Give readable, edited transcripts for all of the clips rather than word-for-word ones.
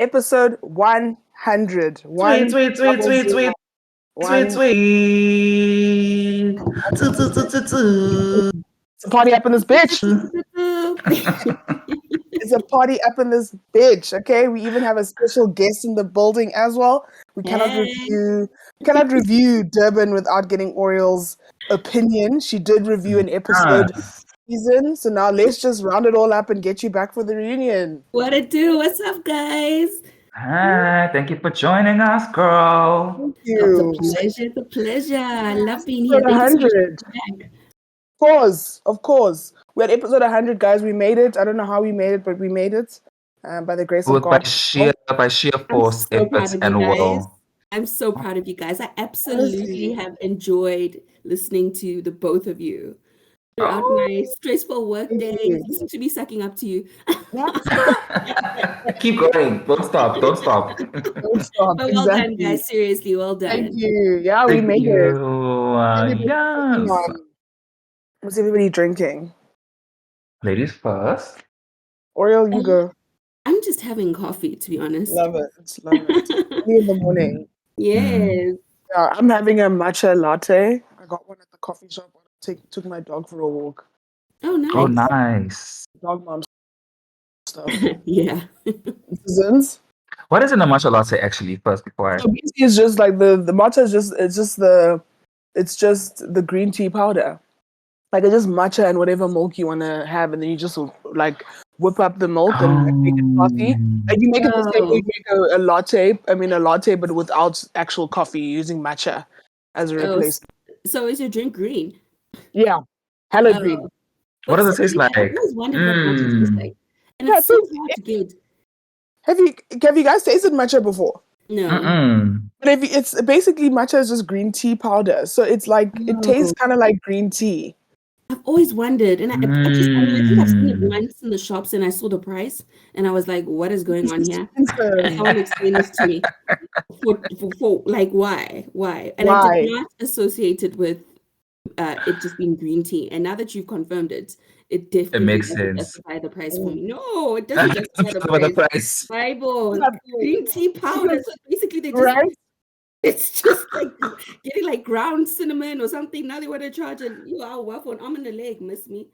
episode 100. Sweet, sweet, sweet, sweet, sweet, sweet, sweet. It's a party up in this bitch. It's a party up in this bitch. Okay, we even have a special guest in the building as well. We cannot review Durban without getting Oriel's opinion. She did review an episode season, so now let's just round it all up and get you back for the reunion. What it do? What's up, guys? Hi, thank you for joining us, girl. Thank you. It's a pleasure. I love being here. Episode Thank you so 100. much for coming back. Of course. We're at episode 100, guys. We made it. I don't know how we made it, but we made it. By the grace of God. By sheer force, so proud efforts, of and you guys. will. I'm so proud of you guys. I absolutely have enjoyed listening to the both of you throughout my stressful work days. Listen to me sucking up to you. Keep going. Don't stop. Don't stop. Don't stop. But well done, guys. Seriously, well done. Thank you. Yeah, we made it. Yes. What's everybody drinking? Ladies first. Oriel, you go. I'm just having coffee, to be honest. Love it. Early in the morning. Yes. Yeah, I'm having a matcha latte. I got one at the coffee shop. Took my dog for a walk. Oh, nice. Oh, nice. Dog mom stuff. Yeah. Citizens. What is in a matcha latte actually? First, before I. So basically, it's just like the matcha is it's just the green tea powder. Like it's just matcha and whatever milk you want to have, and then you just like whip up the milk and make it coffee. And you make it the same way you make a latte. I mean a latte, but without actual coffee, using matcha as a replacement. So is your drink green? Yeah, hella green. What does it taste like? I always wondered what matcha tastes like, and it's so hard to get. Have you guys tasted matcha before? No. But it's basically matcha is just green tea powder, so it's like it tastes kind of like green tea. I've always wondered, and I think I've seen it once in the shops, and I saw the price, and I was like, "What is going on here?" Someone explain this to me. For like why? And I did not associate it with it just being green tea. And now that you've confirmed it, it definitely makes doesn't sense. justify the price for me. No, it doesn't justify the price. Bible, green tea powder. So basically, they just it's just like getting like ground cinnamon or something. Now they want to charge a waffle an arm and a leg, miss me.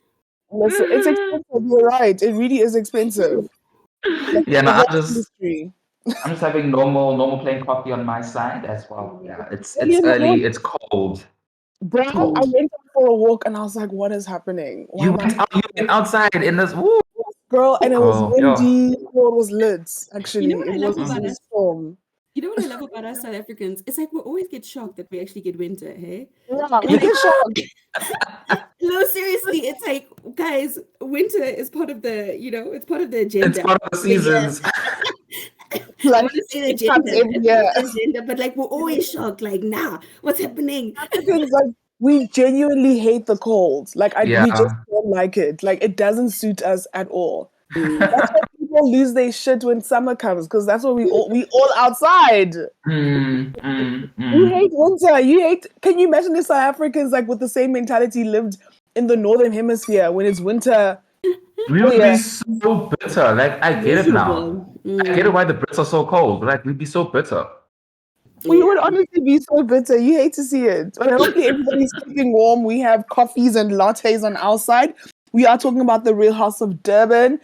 Listen, it's expensive. You're right. It really is expensive. Yeah, no, I'm just having normal plain coffee on my side as well. Yeah, it's early, it's cold. Bro, I went out for a walk and I was like, what is happening? You went outside in this girl, and it was windy. It was lit, actually. You know what I love about us? Storm. You know what I love about us South Africans? It's like we always get shocked that we actually get winter, hey? Yeah, we get shocked. No, seriously, it's like, guys, winter is part of the, it's part of the agenda. It's part of the seasons. I want to say the agenda, but like we're always shocked. Like, nah, what's happening? Africans, like, we genuinely hate the cold. Like, we just don't like it. Like, it doesn't suit us at all. That's why people lose their shit when summer comes, because that's what we all outside. You hate winter. Can you imagine if South Africans like with the same mentality lived in the northern hemisphere when it's winter? We would be so bitter. Like, I get it now. I get it why the Brits are so cold. Like, we'd be so bitter. We would honestly be so bitter. You hate to see it. But hopefully everybody's keeping warm. We have coffees and lattes on our side. We are talking about the Real House of Durban,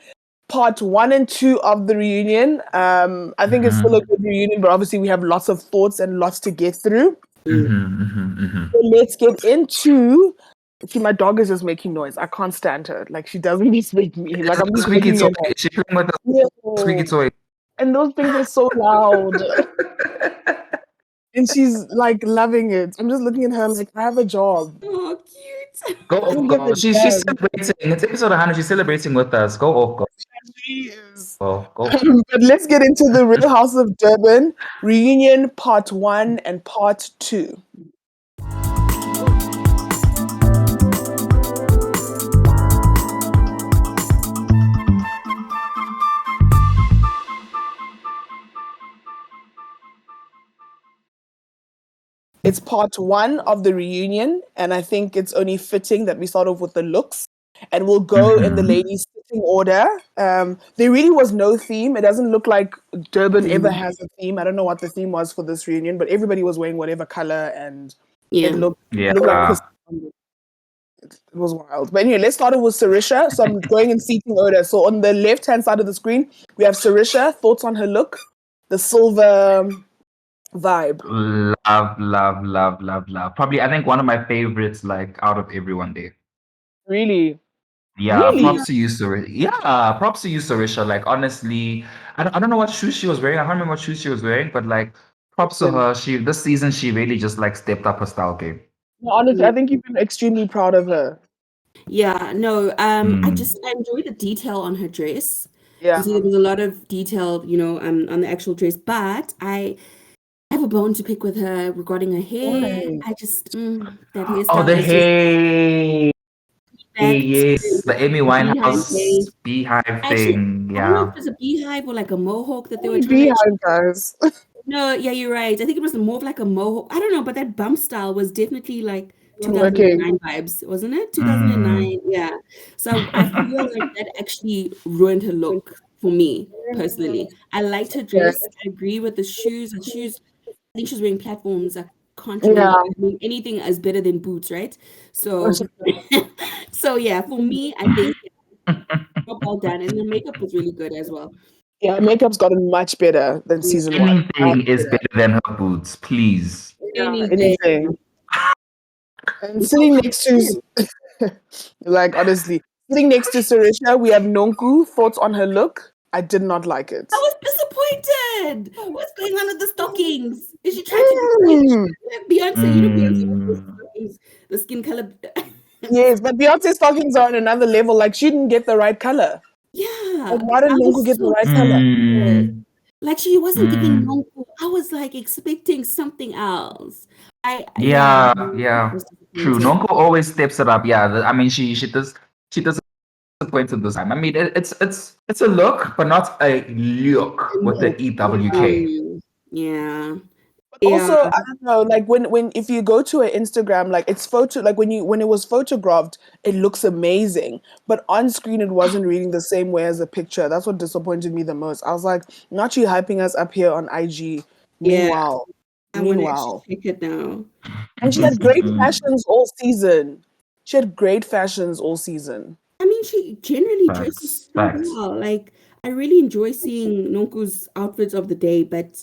part 1 and 2 of the reunion. I think it's still a good reunion, but obviously we have lots of thoughts and lots to get through. So let's get into. See, my dog is just making noise. I can't stand her. Like, she doesn't respect me. Like, I'm just squeaky toy. She's playing with the squeaky toy. And those things are so loud. And she's like loving it. I'm just looking at her like, I have a job. Oh, cute. Go off. She's celebrating. It's episode 100. She's celebrating with us. Go off, girl. She is. Go. But let's get into the Real House of Durban reunion part 1 and part 2. It's part 1 of the reunion, and I think it's only fitting that we start off with the looks. and we'll go in the ladies' sitting order. There really was no theme. It doesn't look like Durban ever has a theme. I don't know what the theme was for this reunion, but everybody was wearing whatever color, and it looked like Christmas. It was wild. But anyway, let's start it with Sarisha. So I'm going in seating order. So on the left-hand side of the screen, we have Sarisha. Thoughts on her look? The silver vibe. Love. Probably, I think one of my favorites, like, out of everyone there. Really? Yeah, props to you, Sarisha. Yeah, props to you, Sarisha. Like, honestly, I don't know what shoes she was wearing. I can't remember what shoes she was wearing, but like, props to her. This season she really just like stepped up her style game. Honestly, I think you've been extremely proud of her. Yeah, no, I enjoyed the detail on her dress. Yeah. There was a lot of detail, on the actual dress, but I have a bone to pick with her regarding her hair. I just that hairstyle. Oh, the hair. Yes, the Amy Winehouse beehive thing. I don't know if Yeah. it was a beehive or like a mohawk that they were trying Beehive, guys. No, yeah, you're right. I think it was more of like a mohawk. I don't know, but that bump style was definitely like 2009 vibes, wasn't it? 2009, yeah. So I feel like that actually ruined her look for me personally. I liked her dress. I agree with the shoes. I think she was wearing platforms. I can't remember. I mean, anything is better than boots, right? So, so yeah, for me, I think well done, and the makeup was really good as well. Yeah, makeup's gotten much better than season 1. Anything is better than her boots, please. Yeah, anything. And sitting next to, like, honestly, sitting next to Sarisha, we have Nonku. Thoughts on her look? I did not like it. I was disappointed. What's going on with the stockings? Is she trying to be Beyonce? You know, Beyonce with the stockings, the skin color. Yes, but Beyonce's stockings are on another level. Like, she didn't get the right color. Yeah. Like, why didn't Nonku get the right color? Like, she wasn't giving Nonku. I was like expecting something else. Yeah. True. Nonko always steps it up. Yeah, I mean, she does disappointed this time. I mean, it's a look, but not a look with the EWK. Yeah. Also, I don't know, like when if you go to an Instagram, like it's photo, like when it was photographed, it looks amazing, but on screen it wasn't reading the same way as a picture. That's what disappointed me the most. I was like, not you hyping us up here on IG. Meanwhile, I want to actually check it now. And she had great fashions all season. I mean, she generally dresses so well. Like, I really enjoy seeing Nonku's outfits of the day, but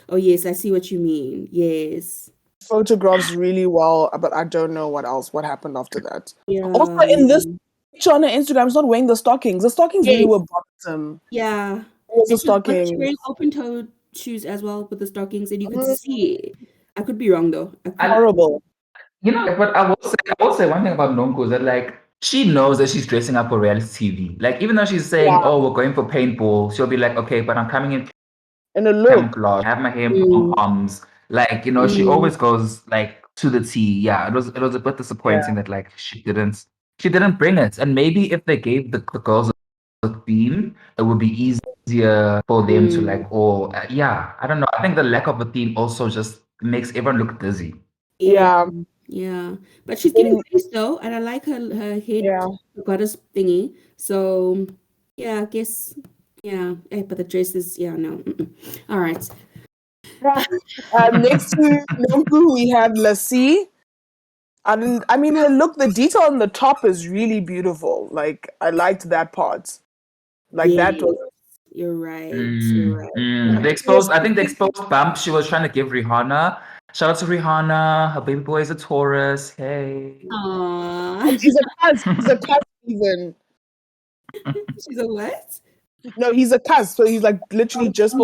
oh yes, I see what you mean. Yes. Photographs really well, but I don't know what happened after that. Yeah. Also, in this picture on her Instagram, she's not wearing the stockings. The stockings really were bottom. Yeah. It was the stockings. She wearing open-toed shoes as well with the stockings, and you could see. I could be wrong though. Horrible. You know, but I will say one thing about Nonko is that, like, she knows that she's dressing up for reality TV. Like, even though she's saying, "Oh, we're going for paintball," she'll be like, "Okay, but I'm coming in a look. Camouflage, have my hair pom-poms." Like, you know, she always goes like to the T. Yeah, it was a bit disappointing that like she didn't bring it. And maybe if they gave the girls a theme, it would be easier for them to like. Or I don't know. I think the lack of a theme also just makes everyone look dizzy. Yeah, but she's getting face though, and I like her head goddess thingy. So yeah, I guess but the dress is no. All right. Next to Nonku, we have Lassie. I mean, her look, the detail on the top is really beautiful. Like, I liked that part. Like that was. You're right. I think the exposed bump she was trying to give Rihanna. Shout out to Rihanna. Her baby boy is a Taurus. Hey. Aww. He's a cuz even. She's a what? No, he's a cuz. So he's like literally just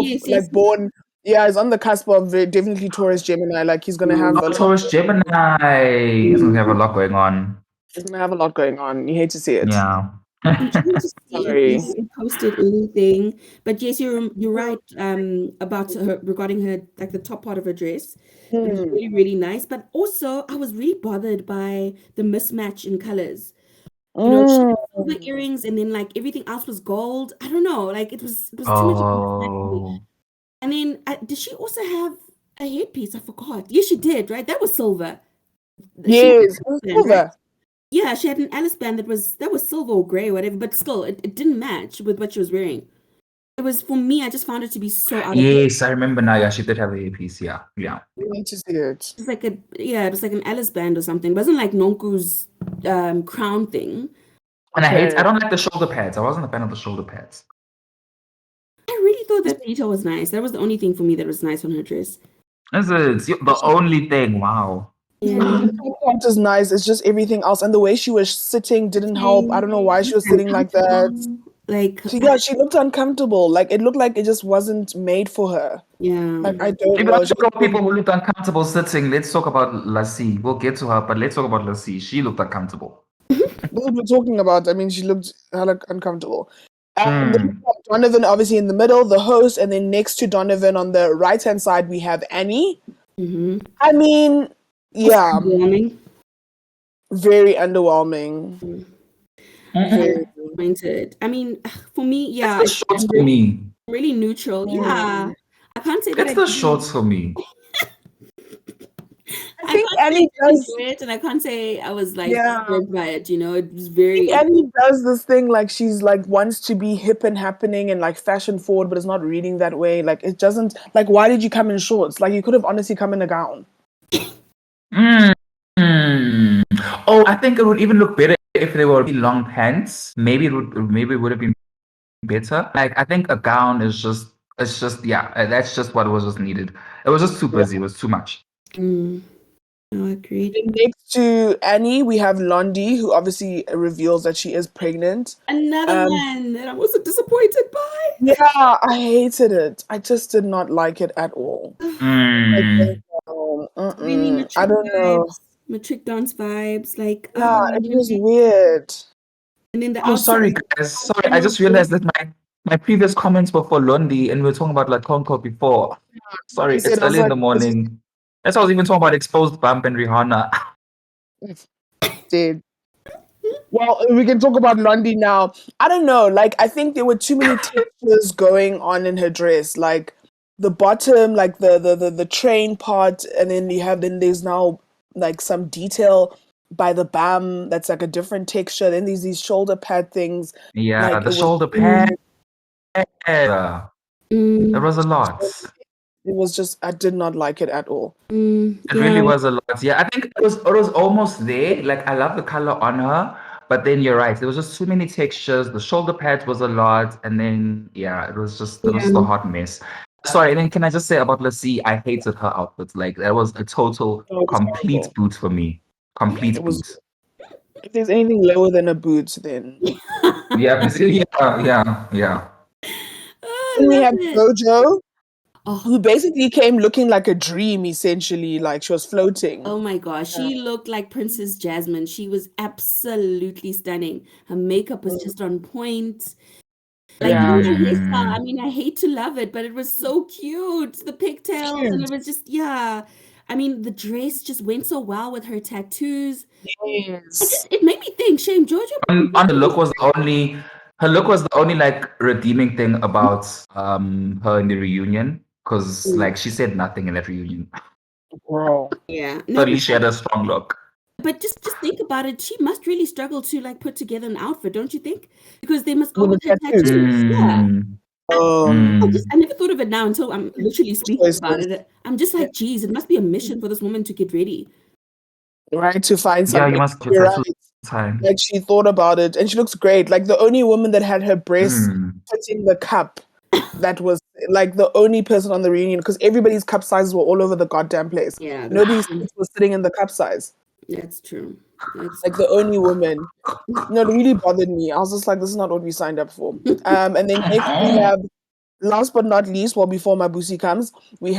born. Yeah, he's on the cusp of definitely Taurus Gemini. Like, he's gonna have Taurus Gemini. He's gonna have a lot going on. He's gonna have a lot going on. You hate to see it. Yeah. I'm trying to see if he posted anything, but yes, you're right about her regarding her, like the top part of her dress. It was really, really nice, but also I was really bothered by the mismatch in colors. You know, she had silver earrings, and then like everything else was gold. I don't know, like it was too much. And then did she also have a headpiece? I forgot. Yes, she did. Right, that was silver. Yes, silver. Right? Yeah, she had an Alice band that was silver or gray or whatever, but still, it didn't match with what she was wearing. It was, for me, I just found it to be so out of place. Yes, I remember now. Yeah, she did have a earpiece. Yeah, yeah. You need to see it. It's like it was like an Alice band or something. It wasn't like Nonku's crown thing. And Okay. I don't like the shoulder pads. I wasn't a fan of the shoulder pads. I really thought that detail was nice. That was the only thing for me that was nice on her dress. This is the only thing. Wow. Yeah, the top part is nice. It's just everything else, and the way she was sitting didn't help. I don't know why she was sitting like that. Like, She looked uncomfortable. Like it looked like it just wasn't made for her. yeah. Like I don't Maybe know. let's talk about people who looked uncomfortable sitting. Let's talk about Lassie. We'll get to her, but let's talk about Lassie. She looked uncomfortable. That's what we're talking about. I mean, she looked hella uncomfortable. Then we have Donovan obviously in the middle, the host, and then next to Donovan on the right-hand side we have Annie. Mm-hmm. I mean, yeah, Underwhelming. very underwhelming. Very disappointed. I mean, for me, yeah, It's the shorts for me. really neutral. Yeah, I can't say that It's the shorts for me. I think Annie does enjoy it, and I can't say I was like Yeah. disturbed by it. You know, it was I very. think Annie does this thing like she's like wants to be hip and happening and like fashion forward, but it's not reading that way. Like it doesn't like why did you come in shorts? Like you could have honestly come in a gown. Oh, I think it would even look better if they were long pants. Maybe it would have been better. Like I think a gown is just that's just what was just needed. It was just too busy. It was too much. No, agreed. Then next to Annie, we have Londy, who obviously reveals that she is pregnant. Another one that I was disappointed by. Yeah, I hated it. I just did not like it at all. Mm. Really matric I don't know. vibes, matric dance vibes. Like, Yeah, it was weird. And then the Oh, outside. sorry guys. Sorry, I just realized that my previous comments were for Londy, and we were talking about like Concord before. Sorry, He it's said, I was early in the like, morning. That's why I was even talking about Exposed Bump and Rihanna. Did. Well, we can talk about Londy now. I don't know. Like, I think there were too many textures going on in her dress. Like the bottom, like the train part, and then there's now like some detail by the bam that's like a different texture. Then there's these shoulder pad things. Yeah, Like, the it was- shoulder pad. There was a lot. It was just I did not like it at all. It really was a lot. Yeah, I think it was almost there. Like I love the color on her, but then you're right. There was just too many textures. The shoulder pads was a lot, and then it was just a hot mess. Sorry, and then can I just say about Lassie? I hated her outfit. Like that was a total complete horrible. boot for me. Complete It was- boot. If there's anything lower than a boot, then Yeah, yeah. then we have Jojo, Oh. who basically came looking like a dream, essentially, like she was floating. Oh my gosh, she looked like Princess Jasmine. She was absolutely stunning. Her makeup was just on point. Like even her hairstyle, I mean, I hate to love it, but it was so cute. The pigtails, and it was just I mean, the dress just went so well with her tattoos. Yes. It made me think, Shame Jojo. On the look was her look was the only like redeeming thing about her in the reunion, because like she said nothing in that reunion. Girl. Yeah. So at least she had a strong look. But just think about it. She must really struggle to like put together an outfit, don't you think? Because they must go with her tattoos. Yeah. I never thought of it now until I'm literally speaking about it. I'm just like, geez, it must be a mission for this woman to get ready. Right, to find something. Yeah, you must get time. Like she thought about it, and she looks great. Like the only woman that had her breasts touching the cup, that was like the only person on the reunion, because everybody's cup sizes were all over the goddamn place. Yeah. Nobody's was sitting in the cup size. That's true. Like the only woman. No, it really bothered me. I was just like, this is not what we signed up for. And then next we have, last but not least, well, before Mabusi comes, we'll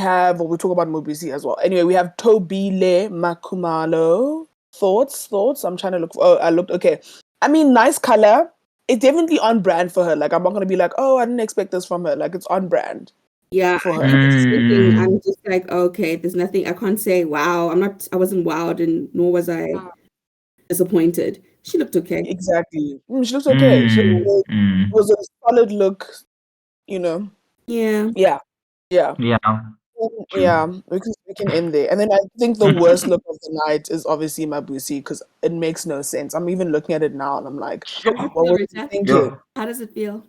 talk about Mabusi as well. Anyway, we have Toby Makumalo. Thoughts? I'm trying to look. I looked, okay. I mean, nice color. It's definitely on brand for her. Like, I'm not going to be like, oh, I didn't expect this from her. Like, it's on brand. Yeah, for her. I'm just like, okay, there's nothing. I can't say, wow. I wasn't wowed, and nor was I disappointed. She looked okay. Exactly. She looks okay. It was a solid look, you know. Yeah. Yeah. we can end there. And then I think the worst look of the night is obviously Mabusi because it makes no sense. I'm even looking at it now and I'm like, How does it what feel, was you Rita? thinking? How does it feel?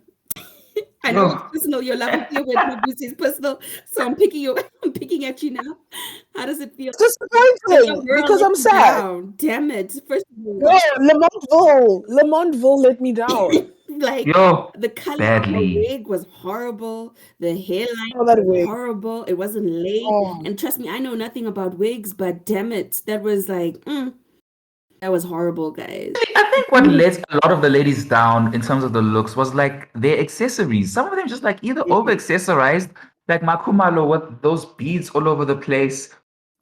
I know it's Yo, personal. Your love affair with Mabusi is personal, so I'm picking you. I'm picking at you now. How does it feel? It's The disappointing world because let I'm you sad. down. Damn it! First of No, all, Lamontville let me down. like yo, the color of her badly. wig was horrible. The hairline Oh, that was wig. horrible. It wasn't laid. Oh, And trust me, I know nothing about wigs, but damn it, that was like, that was horrible, guys. I think what let a lot of the ladies down in terms of the looks was like their accessories. Some of them just like either over accessorized, like Makumalo with those beads all over the place,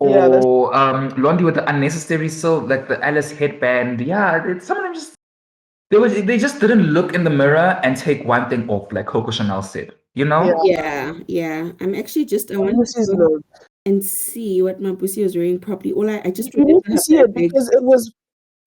yeah, that's or Londy with the unnecessary silk, like the Alice headband. Yeah, some of them just they just didn't look in the mirror and take one thing off, like Coco Chanel said. You yeah. know? Yeah. I'm actually I want Mabusi's to go look. and see what Mabusi was wearing properly. I just You need remember to her see bad it wig. because it was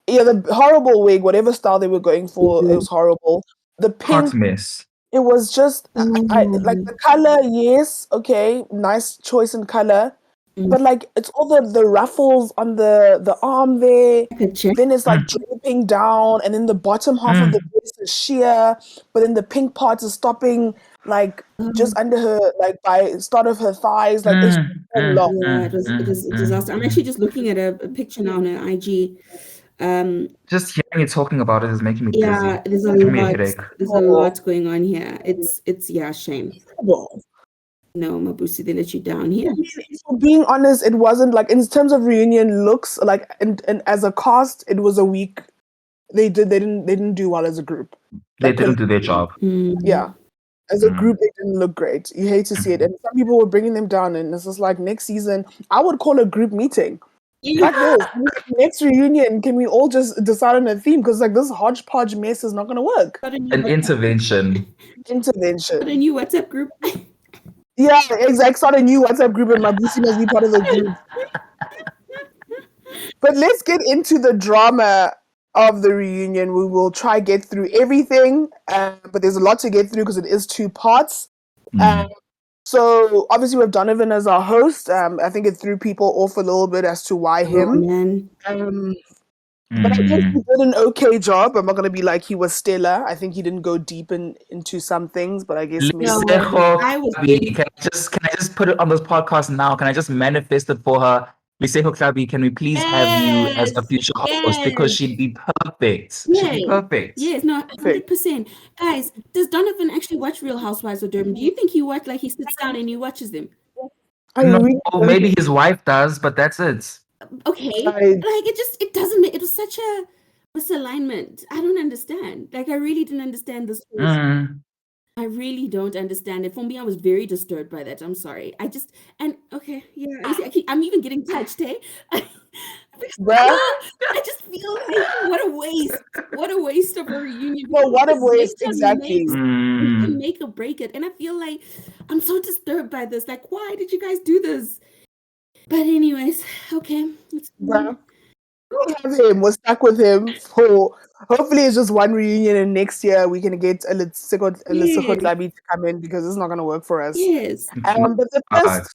the horrible wig, whatever style they were going for, it was horrible. The Hot pink, mess. it was just I like Mm, the color, yes, okay, nice choice in color. mm, But like it's all the ruffles on the arm there. like a jack. Then it's like Mm, draping down, and then the bottom half of the mm, dress is sheer, but then the pink part is stopping like just Oh, under her, like by start of her thighs. Like it's mm, so mm, long. yeah, it mm, was a mm, disaster. I'm actually mm. just looking at a picture now on her IG. Um, Just hearing you talking about it is making me yeah, dizzy. there's a Give me a lot. headache. There's a Oh, lot going on here. It's yeah, shame. horrible. No, Mabusi, they let you down here. For being honest, it wasn't like in terms of reunion looks, like and as a cast, it was a week. They didn't do well as a group. They Like didn't do their collectively. job. Yeah. As a Mm. group, they didn't look great. You hate to see it. And some people were bringing them down, and it's just like next season, I would call a group meeting. Yeah. Like this. Next reunion, can we all just decide on a theme? Because like this hodgepodge mess is not gonna work. Got a new An intervention. got a Intervention. new WhatsApp group. Yeah, exactly. Start a new WhatsApp group and Mabusi must be part of the group. But let's get into the drama of the reunion. We will try get through everything, but there's a lot to get through because it is two parts. Um, Mm. so obviously we have Donovan as our host. I think it threw people off a little bit as to why Oh him. man. Um, but I guess he Mm. did an okay job. I'm not gonna be like he was stellar. I think he didn't go deep into some things, but I guess maybe No, Lisejo I was Klabi, very can I just put it on this podcast now? Can I just manifest it for her? Lisejo Klabi, can we please have you as a yes, future host because yes, she'd be perfect. She'd be yes, perfect. yes. No, perfect. 100%. Guys, does Donovan actually watch Real Housewives of Durban? Do you think he sits down and he watches them? I No, really don't maybe think his wife does, but that's it. Okay, I like it doesn't make it was such a misalignment. I don't understand. Like I really didn't understand this choice. Mm. I really don't understand it. For me, I was very disturbed by that. I'm sorry. And okay, yeah. You see, I'm even getting touched, hey? Because, bruh. I just feel like what a waste! What a waste of a reunion. No, what a Because waste, Victor exactly. makes can Mm. make or break it, and I feel like I'm so disturbed by this. Like, why did you guys do this? But anyways, okay, it's Bruh. We have him. We're stuck with him for hopefully it's just one reunion and next year we can get a Lisiko yes, Tlabi to come in because it's not gonna work for us. yes. It's not But hard.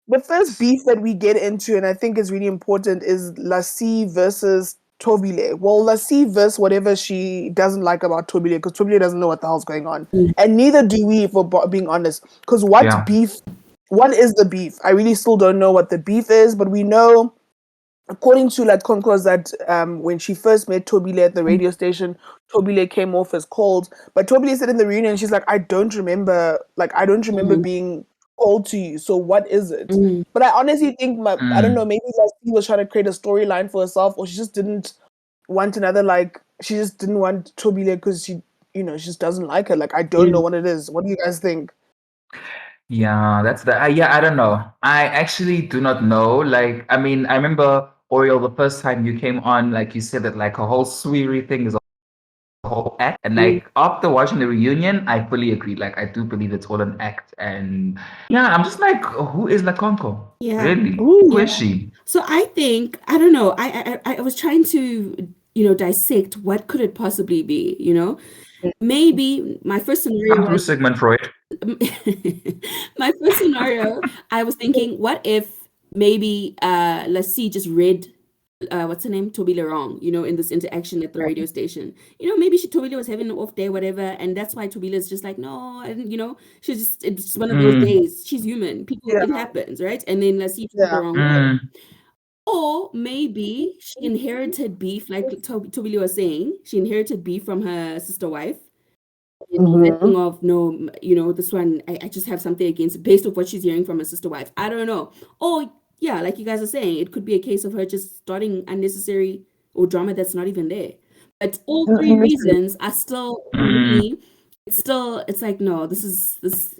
the first beef that we get into and I think is really important is Lassie versus Tobile. Well, Lassie versus whatever she doesn't like about Tobile because Tobile doesn't know what the hell's going on. Mm. And neither do we, for being honest. Because Yeah. what is the beef? I really still don't know what the beef is, but we know according to like Concourse that when she first met Tobile at the radio station, Tobile came off as cold. But Tobile said in the reunion, she's like, I don't remember Mm, being cold to you. So what is it? mm, But I honestly think I don't know, Mm. maybe Lassie was trying to create a storyline for herself, or she just didn't want another like she just didn't want Tobile because she just doesn't like her. Like I don't know yeah. what it is. What do you guys think? Yeah, that's the. Yeah, I don't know. I actually do not know. Like, I mean, I remember Oriel the first time you came on, like you said that like a whole Sweerie thing is a whole act, and Mm, like after watching the reunion, I fully agree. Like, I do believe it's all an act, and yeah, I'm just like, who is Lakonko? yeah. Really? Ooh, Who Yeah. is she? So I think I don't know. I was trying to dissect what could it possibly be. Maybe my first scenario Come through was Sigmund Freud. my first scenario, I was thinking, what if maybe Lassie just read what's her name? Toby wrong, in this interaction at the radio station. Maybe Toby was having an off day, whatever, and that's why Toby is just like, no, and it's just one of those Mm, days. She's human. People, Yeah, it happens, right? And then Lassie took the yeah. wrong way. mm, Or maybe she inherited beef, like Toby was saying, she inherited beef from her sister wife. That thing of, no, this one, I just have something against it based off what she's hearing from her sister wife. I don't know. Or, yeah, like you guys are saying, it could be a case of her just starting unnecessary or drama that's not even there. But all three Literally. reasons are still, for mm. me, it's like, no,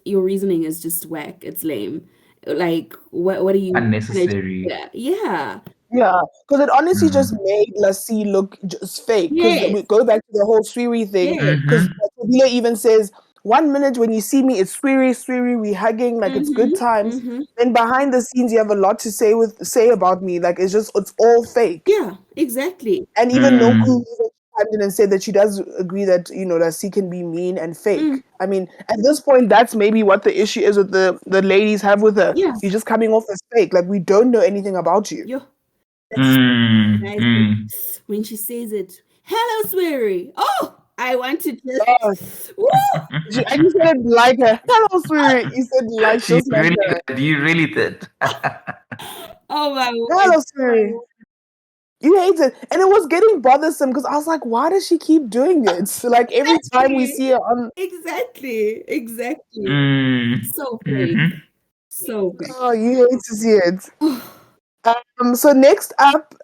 your reasoning is just whack. It's lame. Like, what are you trying to Unnecessary. Yeah. Yeah, because it honestly just Mm. made Lassie look just fake. Because we Yes. go back to the whole Swiri thing. Yes. Because Mm-hmm. Kabila even says, 1 minute when you see me, it's Swiri, Swiri, we hugging, like it's good times. Then behind the scenes, you have a lot to say about me. Like it's all fake. Yeah, exactly. And even Mm. Noku even chimed in and said that she does agree that Lassie can be mean and fake. Mm, I mean, at this point, that's maybe what the issue is with the ladies have with her. yeah. You're just coming off as fake. Like we don't know anything about you. Yo, that's Mm. guys Mm. when she says it. Hello, Sweary. Oh, I want to Yes. just woo. And you said it like her. Hello, sweetie. You said like You just like really her. did. You really did. Oh my word. Hello, sweetie. You hate it. And it was getting bothersome because I was like, why does she keep doing it? So, like every time we see her on Exactly. Mm. So Mm-hmm. fake. So fake. oh, you hate to see it. So next up,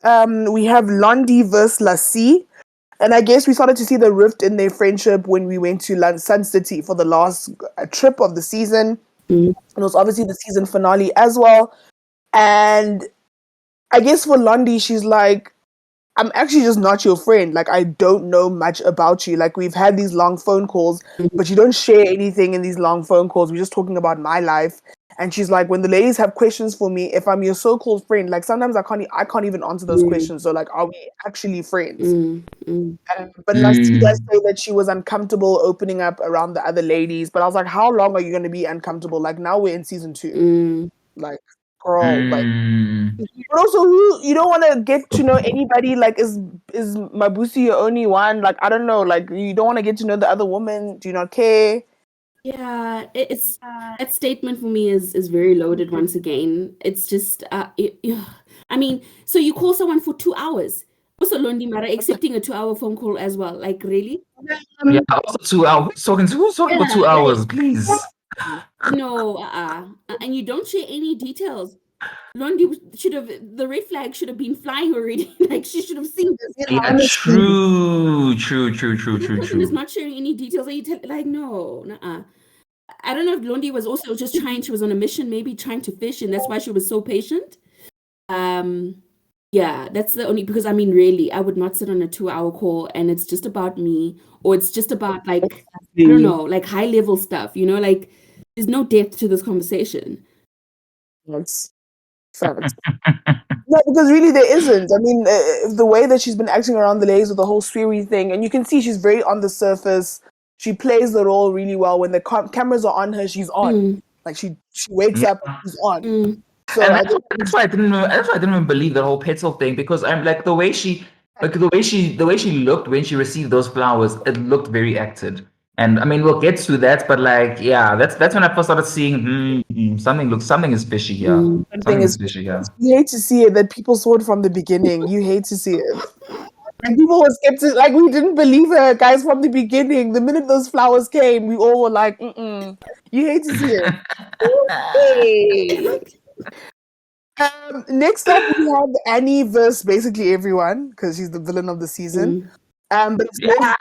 we have Londy versus Lassie. And I guess we started to see the rift in their friendship when we went to Sun City for the last trip of the season. Mm. It was obviously the season finale as well. And I guess for Londy, she's like, I'm actually just not your friend. Like, I don't know much about you. Like, we've had these long phone calls, but you don't share anything in these long phone calls. We're just talking about my life. And she's like, when the ladies have questions for me, if I'm your so-called friend, like sometimes I can't even answer those questions. So like, are we actually friends? But Lassie does Mm. say that she was uncomfortable opening up around the other ladies. But I was like, how long are you going to be uncomfortable? Like now we're in season 2. Like, girl, like. Mm. But also, you don't want to get to know anybody. Like, is Mabusi your only one? Like, I don't know. Like, you don't want to get to know the other woman. Do you not care? Yeah, it's that statement for me is very loaded once again. It's just I mean, so you call someone for 2 hours. Also Londi Mara accepting a 2-hour phone call as well. Like really? Yeah, also 2 hours. Who's talking for Yeah, 2 hours, please? no, and you don't share any details. Londi should have the red flag should have been flying already. Like she should have seen this. Yeah, Yeah, honestly. The person is not sharing any details. Like, like no, I don't know if Londi was also just trying. She was on a mission, maybe trying to fish, and that's why she was so patient. Yeah, that's the only because I mean, really, I would not sit on a 2-hour call and it's just about me, or it's just about like I don't know, like high level stuff. Like there's no depth to this conversation. That's facts. No, because really there isn't. I mean, the way that she's been acting around the ladies with the whole Swiri thing, and you can see she's very on the surface. She plays the role really well. When the cameras are on her, she's on. Like she wakes Yeah. up, she's on. Mm. So And I that's why I didn't. That's why I didn't even believe the whole petal thing because I'm like the way she looked when she received those flowers. It looked very acted. And I mean, we'll get to that, but like, yeah, that's when I first started seeing something is fishy here. thing Something is is, fishy here. you hate to see it that people saw it from the beginning. You hate to see it. And people were skeptical, like we didn't believe her, guys, from the beginning. The minute those flowers came, we all were like, mm-mm. You hate to see it. Hey. Next up, we have Annie versus basically everyone because she's the villain of the season. But it's less,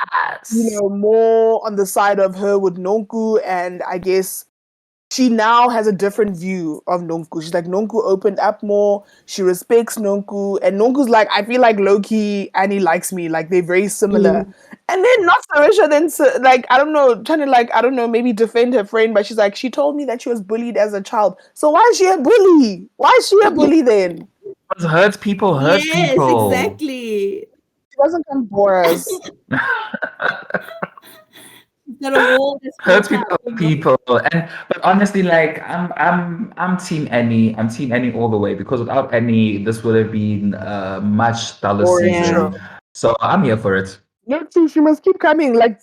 Yes. more on the side of her with Nonku, and I guess she now has a different view of Nonku. She's like, Nonku opened up more. She respects Nonku. And Nonku's like, I feel like Loki, Annie likes me. Like, they're very similar. And then not Sarisha then, like, I don't know, trying to, like, I don't know, maybe defend her friend. But she's like, she told me that she was bullied as a child. So why is she a bully? Why is she a bully then? Because hurt people hurt Yes, people. exactly. She doesn't come for us. Instead of all this Hurts filter, people. And but honestly, like I'm Team Annie. I'm Team Annie all the way because without Annie, this would have been a much duller Boring Yeah. show. season. So I'm here for it. No, true. She must keep coming. Like,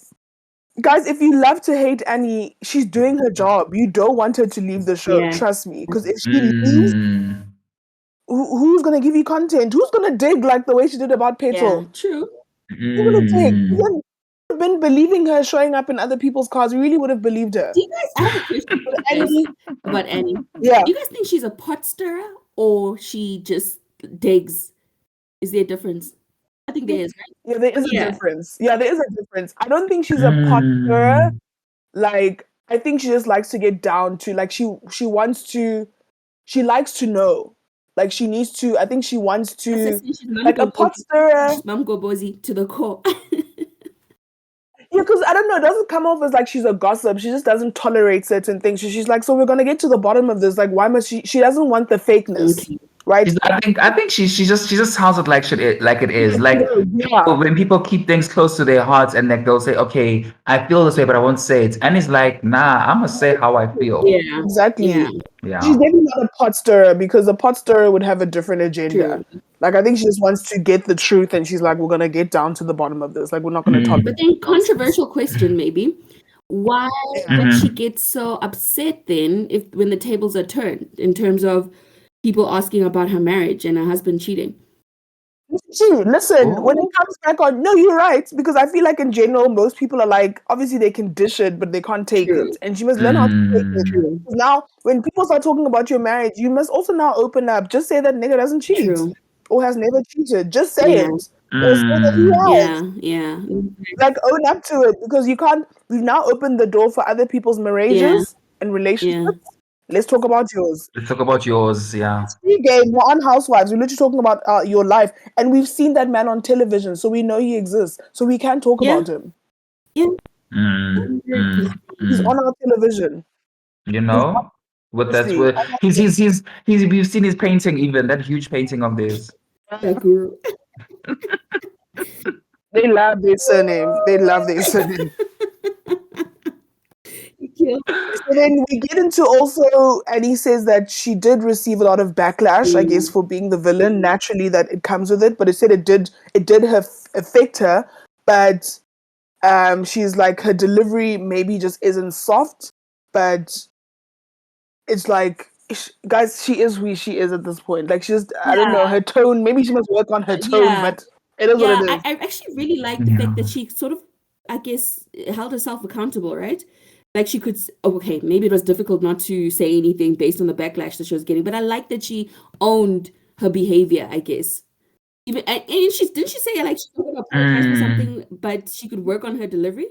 guys, if you love to hate Annie, she's doing her job. You don't want her to leave the show. Yeah. Trust me. Because if she leaves, Mm. who's gonna give you content? Who's gonna dig like the way she did about Yeah, Petal? true. Who's gonna dig? Mm. Then been believing her showing up in other people's cars. We really would have believed her. Do you guys, I have a question for you guys Annie, about Annie. yeah. Do you guys think she's a pot stirrer or she just digs? Is there a difference? I think there is, right? Yeah, there is a Yeah. difference. Yeah, there is a difference. I don't think she's a pot stirrer. Like, I think she just likes to get down to like she wants to she likes to know. Like she needs to I think she wants That's to just she's like a pot stirrer. Mom Gobozi to the core. Yeah, because I don't know, it doesn't come off as like she's a gossip. She just doesn't tolerate certain things. She's like, so we're gonna get to the bottom of this. Like, why must she doesn't want the fakeness. Okay. Right? I think she just sounds it like like it is. Like Yeah. when people keep things close to their hearts and like they'll say, okay, I feel this way, but I won't say it. And it's like, nah, I'm gonna say how I feel. Yeah. Exactly. Yeah. Yeah. She's definitely not a pot stirrer because a pot stirrer would have a different agenda. True. Like I think she just wants to get the truth and she's like, we're gonna get down to the bottom of this. Like we're not gonna talk. But then controversial question maybe. Why would she get so upset then if when the tables are turned in terms of people asking about her marriage and her husband cheating? True. Listen, when it comes back on, no, you're right. Because I feel like in general, most people are like, obviously they can dish it, but they can't take True. it. And she must learn how to take it. True. Now, when people start talking about your marriage, you must also now open up. Just say that nigga doesn't cheat True. or has never cheated. Just say Yeah. it. Or say that he has. Yeah. Like own up to it because you can't. We've now opened the door for other people's marriages and relationships. Let's talk about yours. Let's talk about yours. Yeah. Free game. We're on Housewives. We're literally talking about your life, and we've seen that man on television, so we know he exists. So we can talk about him. Yeah. He's on our television. You know, with that, Honestly. he's we've seen his painting, even that huge painting of theirs. That guru. They love their surname. They love their surname. So then we get into also, and he says that she did receive a lot of backlash, I guess, for being the villain. Naturally, that it comes with it, but it said it did affect her. But she's like her delivery maybe just isn't soft, but it's like, guys, she is who she is at this point. Like she's, I don't know, her tone. Maybe she must work on her tone, but it is what it is. I actually really like the fact that she sort of, I guess, held herself accountable, right? Like she could, okay, maybe it was difficult not to say anything based on the backlash that she was getting, but I like that she owned her behavior, I guess. Even and didn't she say like she could apologize for something, but she could work on her delivery?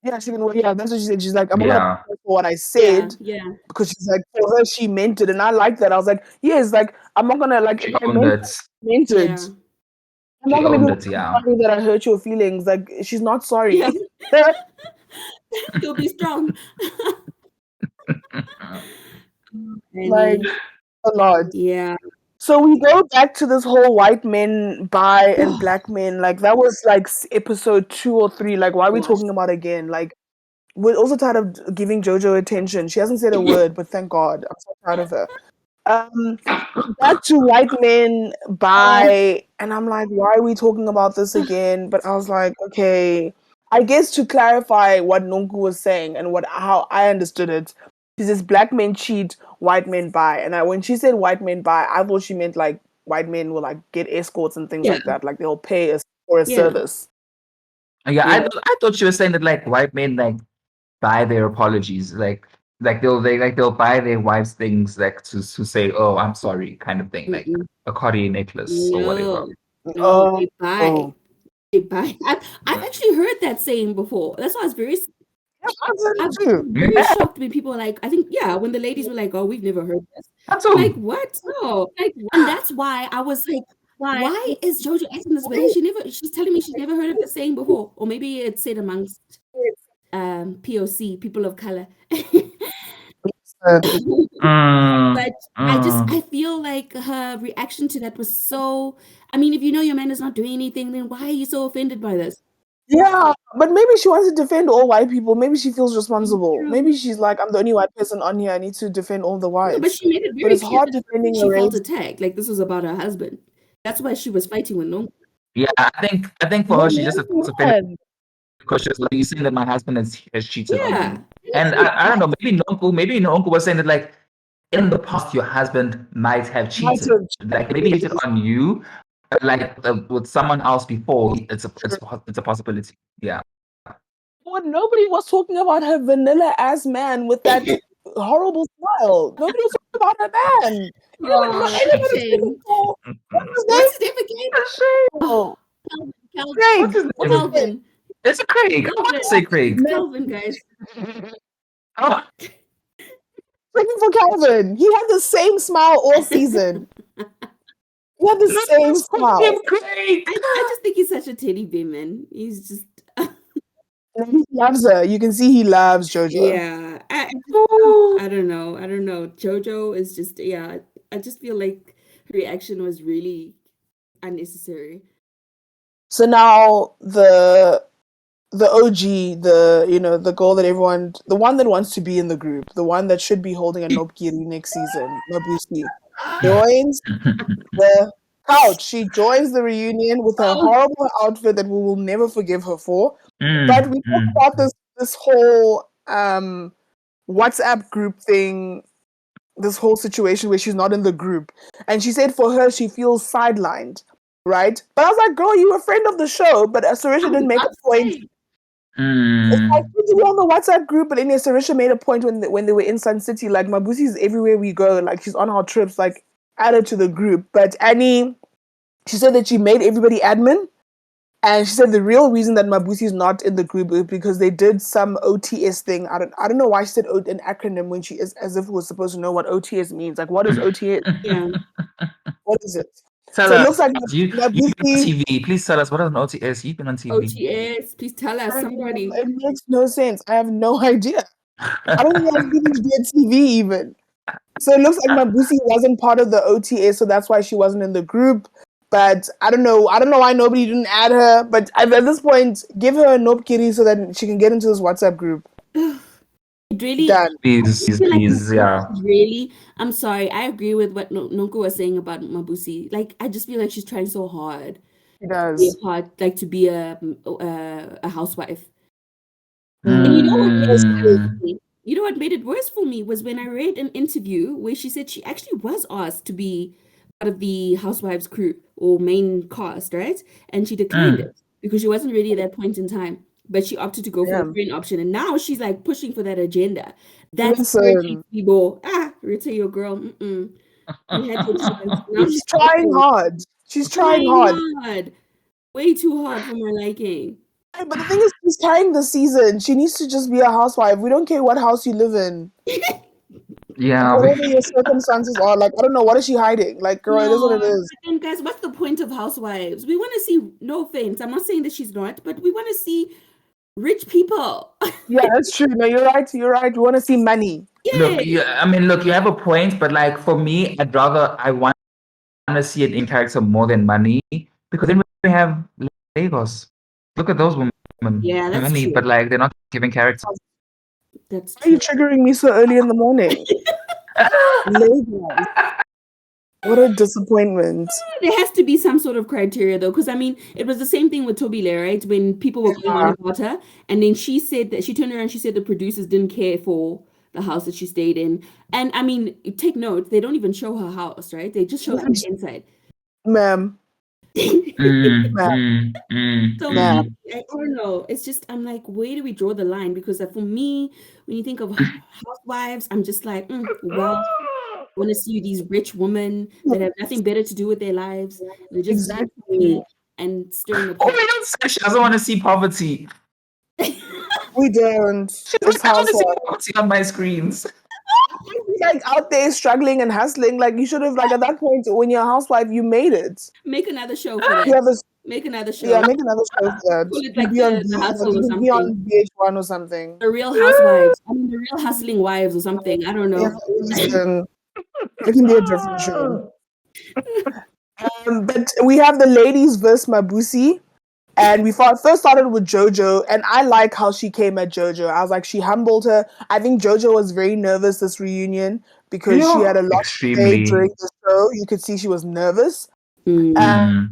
Yeah, she can work. Yeah, that's what she said. She's like, I'm not gonna apologize for what I said. Yeah. Because she's like, for her, she meant it, and I like that. I was like, yes, like I'm not gonna like. She If I owned it. meant it. Yeah. I'm not She gonna owned be it. Yeah. sorry that I hurt your feelings. Like she's not sorry. Yeah. You'll be strong. Like a lot. Yeah. So we go back to this whole white men bi and black men. Like that was like episode 2 or 3. Like why are we talking about again? Like we're also tired of giving JoJo attention. She hasn't said a word, but thank God. I'm so proud of her. Back to white men bi, and I'm like, why are we talking about this again? But I was like, okay. I guess to clarify what Nonku was saying and how I understood it, she says black men cheat, white men bi. And when she said white men bi, I thought she meant like white men will like get escorts and things like that. Like they'll pay us for a service. Yeah, I thought she was saying that like white men like buy their apologies, like they'll buy their wives things like to say, oh, I'm sorry, kind of thing, like a Cartier necklace or whatever. No, they buy. They buy. I've actually heard that saying before. That's why I was very shocked when people were like, I think, when the ladies were like, oh, we've never heard this. Like, what? No. Like, and that's why I was like, why is JoJo acting this way? She's telling me she's never heard of the saying before. Or maybe it's said amongst POC, people of color. But I feel like her reaction to that was so, I mean, if you know your man is not doing anything, then why are you so offended by this? Yeah, but maybe she wants to defend all white people. Maybe she feels responsible. True. Maybe she's like, I'm the only white person on here. I need to defend all the No, but whites. she made it But very it's clear hard that defending a she felt race. attacked. Like this was about her husband. That's why she was fighting with Nonku. Yeah, I think for her, she just feels offended because she's like, you saying that my husband has cheated on Yeah. me. And I don't know, maybe Nonku was saying that like in the past your husband might have cheated. Like maybe he cheated on you, but like with someone else before, it's a possibility. Yeah. But nobody was talking about her vanilla ass man with that horrible smile. Nobody was talking about her man. Oh, that's a shame. What's his name? What's his name again? Oh, Calvin. Craig. What's his name? Calvin. It's a Craig. I want to say Craig. Calvin, guys. Oh, Looking for Calvin. He had the same smile all season. He had the same smile. Craig. I just think he's such a teddy bear, man. He's just And he loves her. You can see he loves JoJo. yeah. I don't know. I don't know. JoJo is just yeah. I just feel like her reaction was really unnecessary. So now the OG, the girl that everyone, the one that wants to be in the group, the one that should be holding a Nopkiri next season, Mabusi, joins the couch. She joins the reunion with her horrible outfit that we will never forgive her for. But we talked about this whole WhatsApp group thing, this whole situation where she's not in the group. And she said for her, she feels sidelined, right? But I was like, girl, you were a friend of the show, but Sarisha didn't make a point. It's like, we were on the WhatsApp group, but anyway, Sarisha made a point when they were in Sun City, like, Mabusi's everywhere we go, like, she's on our trips, like, added to the group. But Annie, she said that she made everybody admin, and she said the real reason that Mabusi's not in the group is because they did some OTS thing. I don't know why she said an acronym when she is as if we was supposed to know what OTS means. Like, what is OTS? Yeah. What is it? Tell So it us. looks like You've been on Mabusi. TV. Please tell us what is an OTS. You've been on TV. OTS, please tell us somebody. It makes no sense. I have no idea. I don't think I've been to TV even. So it looks like Mabusi wasn't part of the OTS, so that's why she wasn't in the group. But I don't know. I don't know why nobody didn't add her. But at this point, give her a Nope Kitty so that she can get into this WhatsApp group. It really, Done. Please, yeah. Really, I'm sorry. I agree with what Nonku was saying about Mabusi. Like, I just feel like she's trying so hard. She does. To be a housewife. Mm. And you know what made it worse for me was when I read an interview where she said she actually was asked to be part of the Housewives crew or main cast, right? And she declined it because she wasn't ready at that point in time. But she opted to go for the friend option, and now she's like pushing for that agenda. That's people. Rita, your girl. You had your chance. Now she's trying hard. She's trying hard. Way too hard for my liking. But the thing is, she's carrying the season. She needs to just be a housewife. We don't care what house you live in. Yeah. Whatever your circumstances are, like, I don't know, what is she hiding? Like, girl, it is what it is. And guys, what's the point of Housewives? We want to see, no offense, I'm not saying that she's not, but we want to see rich people. Yeah, that's true. No, you're right. You're right. We want to see money. Look, you have a point, but like for me, I want to see it in character more than money, because then we have Lagos. Look at those women. Yeah, that's true. But like they're not giving character. That's true. Why are you triggering me so early in the morning? Lagos. What a disappointment. There has to be some sort of criteria, though, because I mean, it was the same thing with Toby, right? When people were going on about her, and then she said that she turned around and she said the producers didn't care for the house that she stayed in. And I mean, take note, they don't even show her house, right? They just show her inside. Ma'am. I don't know. It's just, I'm like, where do we draw the line? Because for me, when you think of housewives, I'm just like, well, I want to see these rich women that have nothing better to do with their lives. They're just and stirring the pot. We don't say she doesn't want to see poverty. We don't. It's I want to see poverty on my screens. Like out there struggling and hustling, like you should have, like at that point when you're a housewife, you made it. Make another show for that. Make another show. Yeah, make another show for that. Call it like the hustle or something. Be on VH1 or something. The Real Housewives. I mean, the Real Hustling Wives or something. I don't know. It can be a different show. But we have the ladies versus Mabusi. And we first started with JoJo, and I like how she came at JoJo. I was like, she humbled her. I think JoJo was very nervous this reunion because she had a lot to say during Extremely. the show. You could see she was nervous. Mm.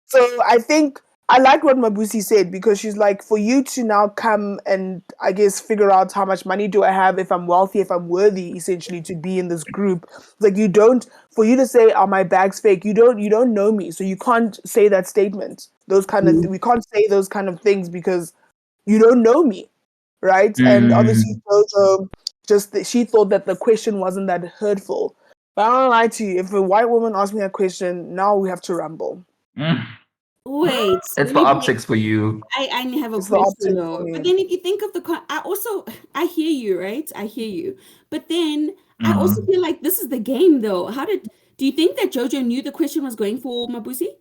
So I think I like what Mabusi said, because she's like, for you to now come and I guess figure out how much money do I have, if I'm wealthy, if I'm worthy, essentially, to be in this group. Like, you don't, for you to say, are my bags fake? You don't know me, so you can't say that statement. Those kind of we can't say those kind of things because you don't know me, right? And obviously, Jojo she thought that the question wasn't that hurtful. But I don't lie to you. If a white woman asks me a question, now we have to rumble. Wait, It's let the me optics for you. I have a It's the question optics though. for me. But then if you think of I hear you, right? I hear you. But then I also feel like this is the game though. Do you think that Jojo knew the question was going for Mabusi?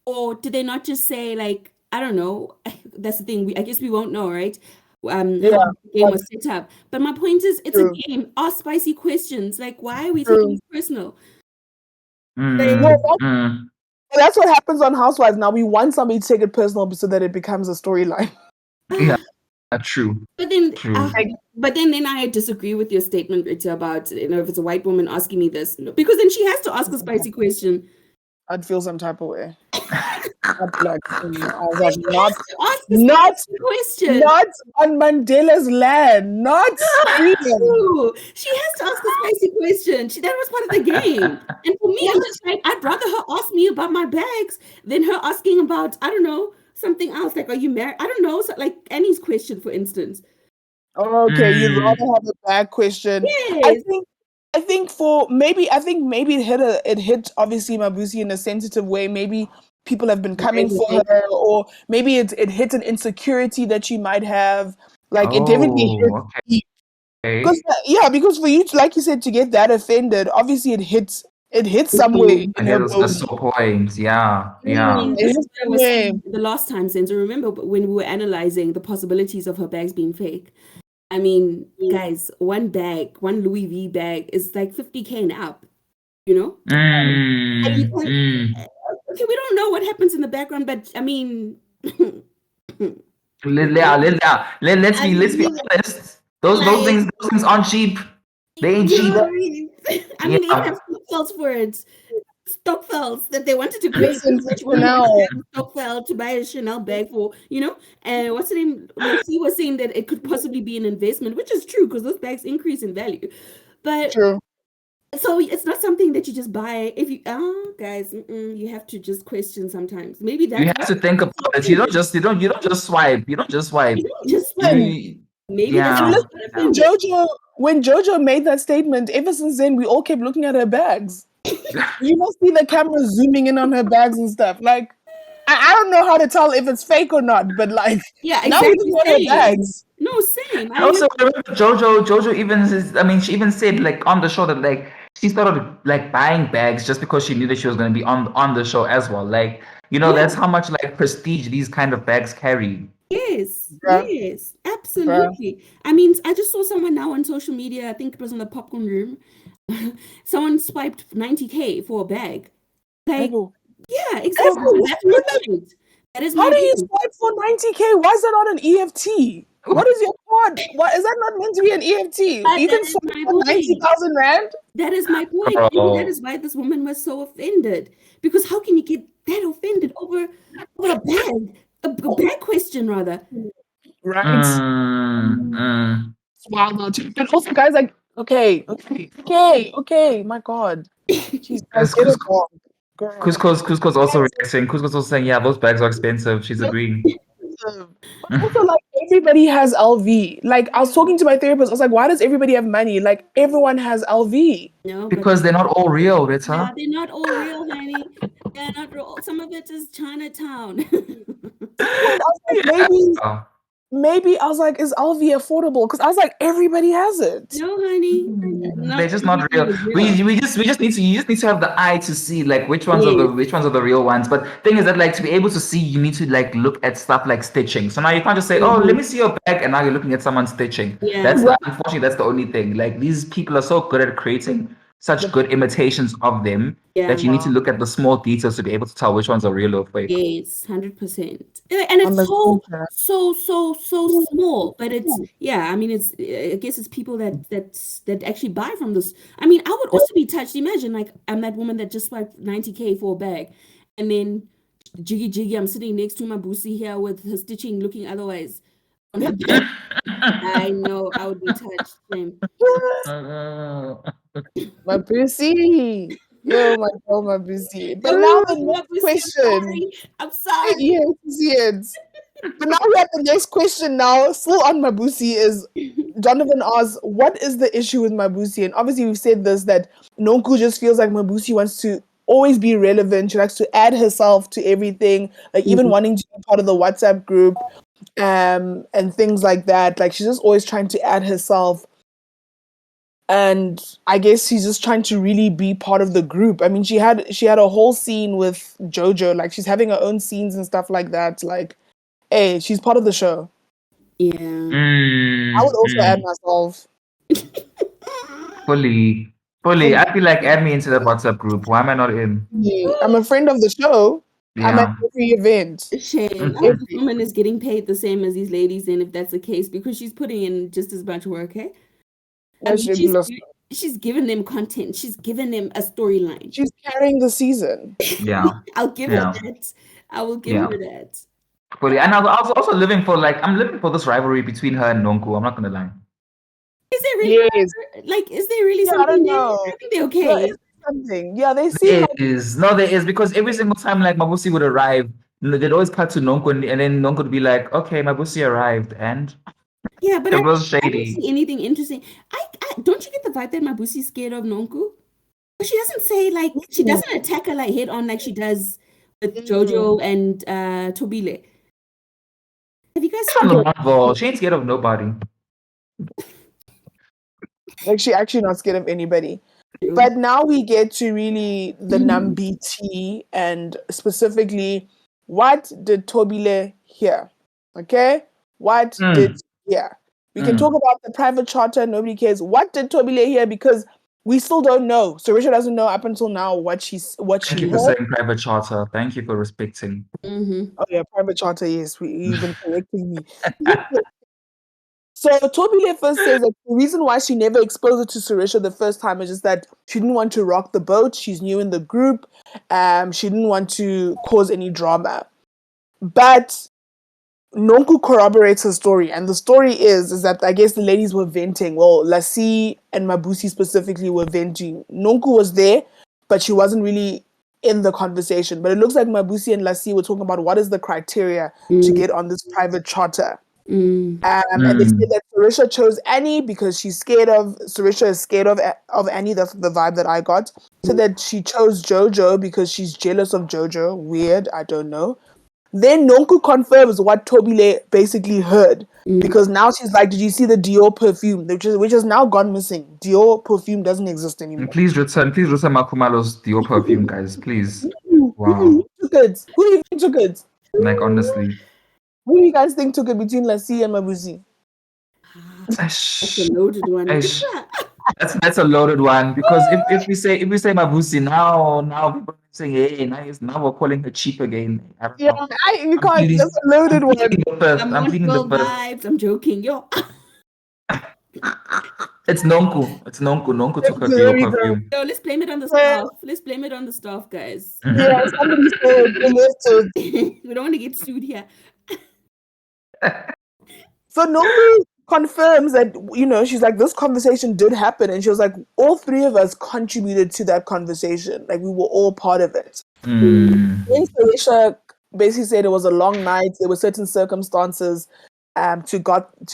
Or did they not just say, like, I don't know, that's the thing. I guess we won't know, right? How the game was set up. But my point is, it's a True. game. Ask spicy questions. Like, why are we True. taking it personal? That's what happens on Housewives now. We want somebody to take it personal so that it becomes a storyline. Yeah, true. But then, True. then I disagree with your statement, Rita, about, if it's a white woman asking me this, because then she has to ask a spicy question. I'd feel some type of way. I was like, not question. Not on Mandela's land, not freedom. She has to ask a spicy question. That was part of the game. And for me, I'm just like, I'd rather her ask me about my bags than her asking about, I don't know, something else. Like, are you married? I don't know. So, like Annie's question, for instance. Okay, you'd rather have a bad question. Yes. I think maybe it hit obviously Mabusi in a sensitive way. Maybe people have been coming for her, or maybe it hit an insecurity that she might have. Like, it definitely hit. Because for you to, like you said, to get that offended, obviously it hits somewhere in her bone. A sore point, yeah. This is what I was saying the last time, since remember when we were analyzing the possibilities of her bags being fake. I mean, guys, one Louis V bag is like 50K and up, you know? Okay, we don't know what happens in the background, but I mean... let's be honest. Those things aren't cheap. They ain't cheap. I mean, they have Stockfells for it. Stockfells that they wanted to create Stockfell to buy a Chanel bag for, and what's the name? Lassie was saying that it could possibly be an investment, which is true because those bags increase in value. But so it's not something that you just buy. If you guys, you have to just question sometimes. Maybe that's you have to think about it. You don't just swipe. You don't just swipe. Maybe that's when Jojo made that statement, ever since then we all kept looking at her bags. You must see the camera zooming in on her bags and stuff. Like, I don't know how to tell if it's fake or not, but like, exactly. Now we look at her bags. No, same. Also, Jojo even says, she even said, like, on the show that, like, she started, like, buying bags just because she knew that she was going to be on the show as well. Like, that's how much, like, prestige these kind of bags carry. Yes, absolutely. I mean, I just saw someone now on social media, I think it was in the popcorn room, someone swiped 90K for a bag. Like, yeah, exactly. That's my point. That is how do you swipe for 90K? Why is that not an EFT? What is your card? Why is that not meant to be an EFT? You can swipe for 90,000 rand? That is my point. Maybe that is why this woman was so offended. Because how can you get that offended over a bag? A bag question, rather. Right. Wow, but also, guys, like, okay, my God. Jeez, Cusco's also reacting. Cusco's also saying, yeah, those bags are expensive. She's agreeing. Also, like, everybody has LV. Like, I was talking to my therapist. I was like, why does everybody have money? Like, everyone has LV. No, because they're not all real, Rita. Yeah, they're not all real, honey. They're not real. Some of it is Chinatown. Maybe I was like, is LV affordable? Because I was like, everybody has it. No, honey. They're just not real. We just need to have the eye to see, like, which ones are the real ones. But thing is that, like, to be able to see, you need to, like, look at stuff like stitching. So now you can't just say, oh, let me see your bag, and now you're looking at someone's stitching. Unfortunately, that's the only thing. Like, these people are so good at creating such good imitations of them that you need to look at the small details to be able to tell which ones are real or fake. Yes, 100%. And it's so small, but it's I mean it's I guess it's people that actually buy from this. I mean, I would also be touched. Imagine like I'm that woman that just swiped 90K for a bag, and then Jiggy, I'm sitting next to Mabusi here with her stitching looking otherwise on her back. I know I would be touched. Same. Mabusi. Yo, my God, Mabusi. But now the next question. I'm sorry. Yes. But now we have the next question now, still on Mabusi, is Donovan asks, what is the issue with Mabusi? And obviously we've said this, that Nonku just feels like Mabusi wants to always be relevant. She likes to add herself to everything, like even wanting to be part of the WhatsApp group and things like that. Like she's just always trying to add herself. And I guess she's just trying to really be part of the group. I mean, she had a whole scene with Jojo, like she's having her own scenes and stuff like that. Like, hey, she's part of the show. Yeah. I would also add myself. Fully. I feel like add me into the WhatsApp group. Why am I not in? Yeah, I'm a friend of the show. Yeah. I'm at every event. Shame. I hope this woman is getting paid the same as these ladies, then, if that's the case, because she's putting in just as much work, eh? I mean, she's given them content. She's given them a storyline. She's carrying the season. Yeah. I'll give her that. I will give her that. Fully. And I was also living for this rivalry between her and Nonku. I'm not gonna lie. Is there really is there really something? I don't know. I think they're okay. No, something. Yeah, they see. There is, because every single time like Mabusi would arrive, they'd always cut to Nonku and then Nonku would be like, okay, Mabusi arrived, and but it was shady. I don't see anything interesting. I don't you get the vibe that Mabusi's scared of Nonku? She doesn't say she doesn't attack her head on like she does with Jojo and Tobile. Have you guys seen she ain't scared of nobody. Like she actually not scared of anybody. But now we get to really the Nambi tea, and specifically, what did Tobile hear? Okay? What did he hear? We can talk about the private charter, nobody cares. What did Tobile hear? Because we still don't know. Sarisha doesn't know up until now what she heard. Thank you for saying private charter. Thank you for respecting. Oh yeah, private charter, yes. You've been correcting me. So Toby first says that the reason why she never exposed it to Sarisha the first time is just that she didn't want to rock the boat. She's new in the group. She didn't want to cause any drama. But Nonku corroborates her story. And the story is that I guess the ladies were venting. Well, Lassie and Mabusi specifically were venting. Nonku was there, but she wasn't really in the conversation. But it looks like Mabusi and Lassie were talking about what is the criteria to get on this private charter. And they said that Sarisha chose Annie because Sarisha is scared of Annie. That's the vibe that I got. So that she chose Jojo because she's jealous of Jojo. Weird, I don't know. Then Nonku confirms what Tobile basically heard, because now she's like, did you see the Dior perfume, which is now gone missing? Dior perfume doesn't exist anymore. Please return Makumalo's Dior perfume, guys, please. Wow. Who took it? Who do you think took it? Like, honestly. Who do you guys think took it between Lassie and Mabusi? That's a loaded one. That's a loaded one, because if we say Mabusi now people are saying, hey, now we're calling her cheap again. I don't know. You can't. That's a loaded one. I'm pleading the first. Vibes. I'm joking, yo. It's Nonku. Nonku took her Dior perfume. So let's blame it on the staff. Let's blame it on the staff, guys. Yeah, somebody said we don't want to get sued here. So Nonku confirms that, she's like, this conversation did happen, and she was like, all three of us contributed to that conversation. Like, we were all part of it. Then Sarisha basically said it was a long night. There were certain circumstances to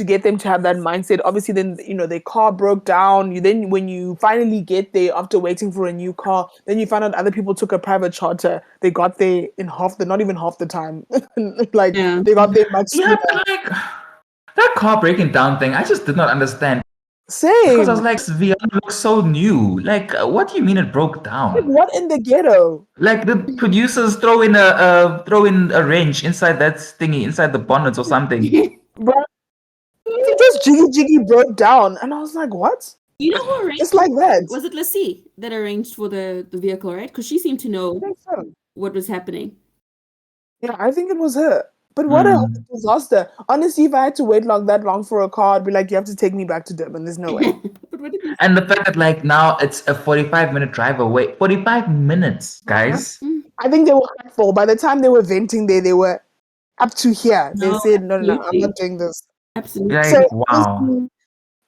get them to have that mindset. Obviously, then their car broke down. Then when you finally get there after waiting for a new car, then you find out other people took a private charter. They got there in not even half the time. They got there much sooner. That car breaking down thing, I just did not understand. Same. Because I was like, Viana looks so new. Like, what do you mean it broke down? Like, what in the ghetto? Like, the producers throw in a wrench inside that thingy, inside the bonnet or something. Bro, just Jiggy broke down, and I was like, what? You know who arranged? Just like that. Was it Lassie that arranged for the vehicle, right? Because she seemed to I know think so. what was happening. Yeah, I think it was her. But what a disaster. Honestly, if I had to wait that long for a car, I'd be like, you have to take me back to Durban. There's no way. But what did he And the fact that like now it's a 45-minute drive away. 45 minutes, guys. I think they were hurtful. By the time they were venting there, they were up to here. They No, said, no, I'm absolutely. not doing this. Absolutely. Like, So, wow.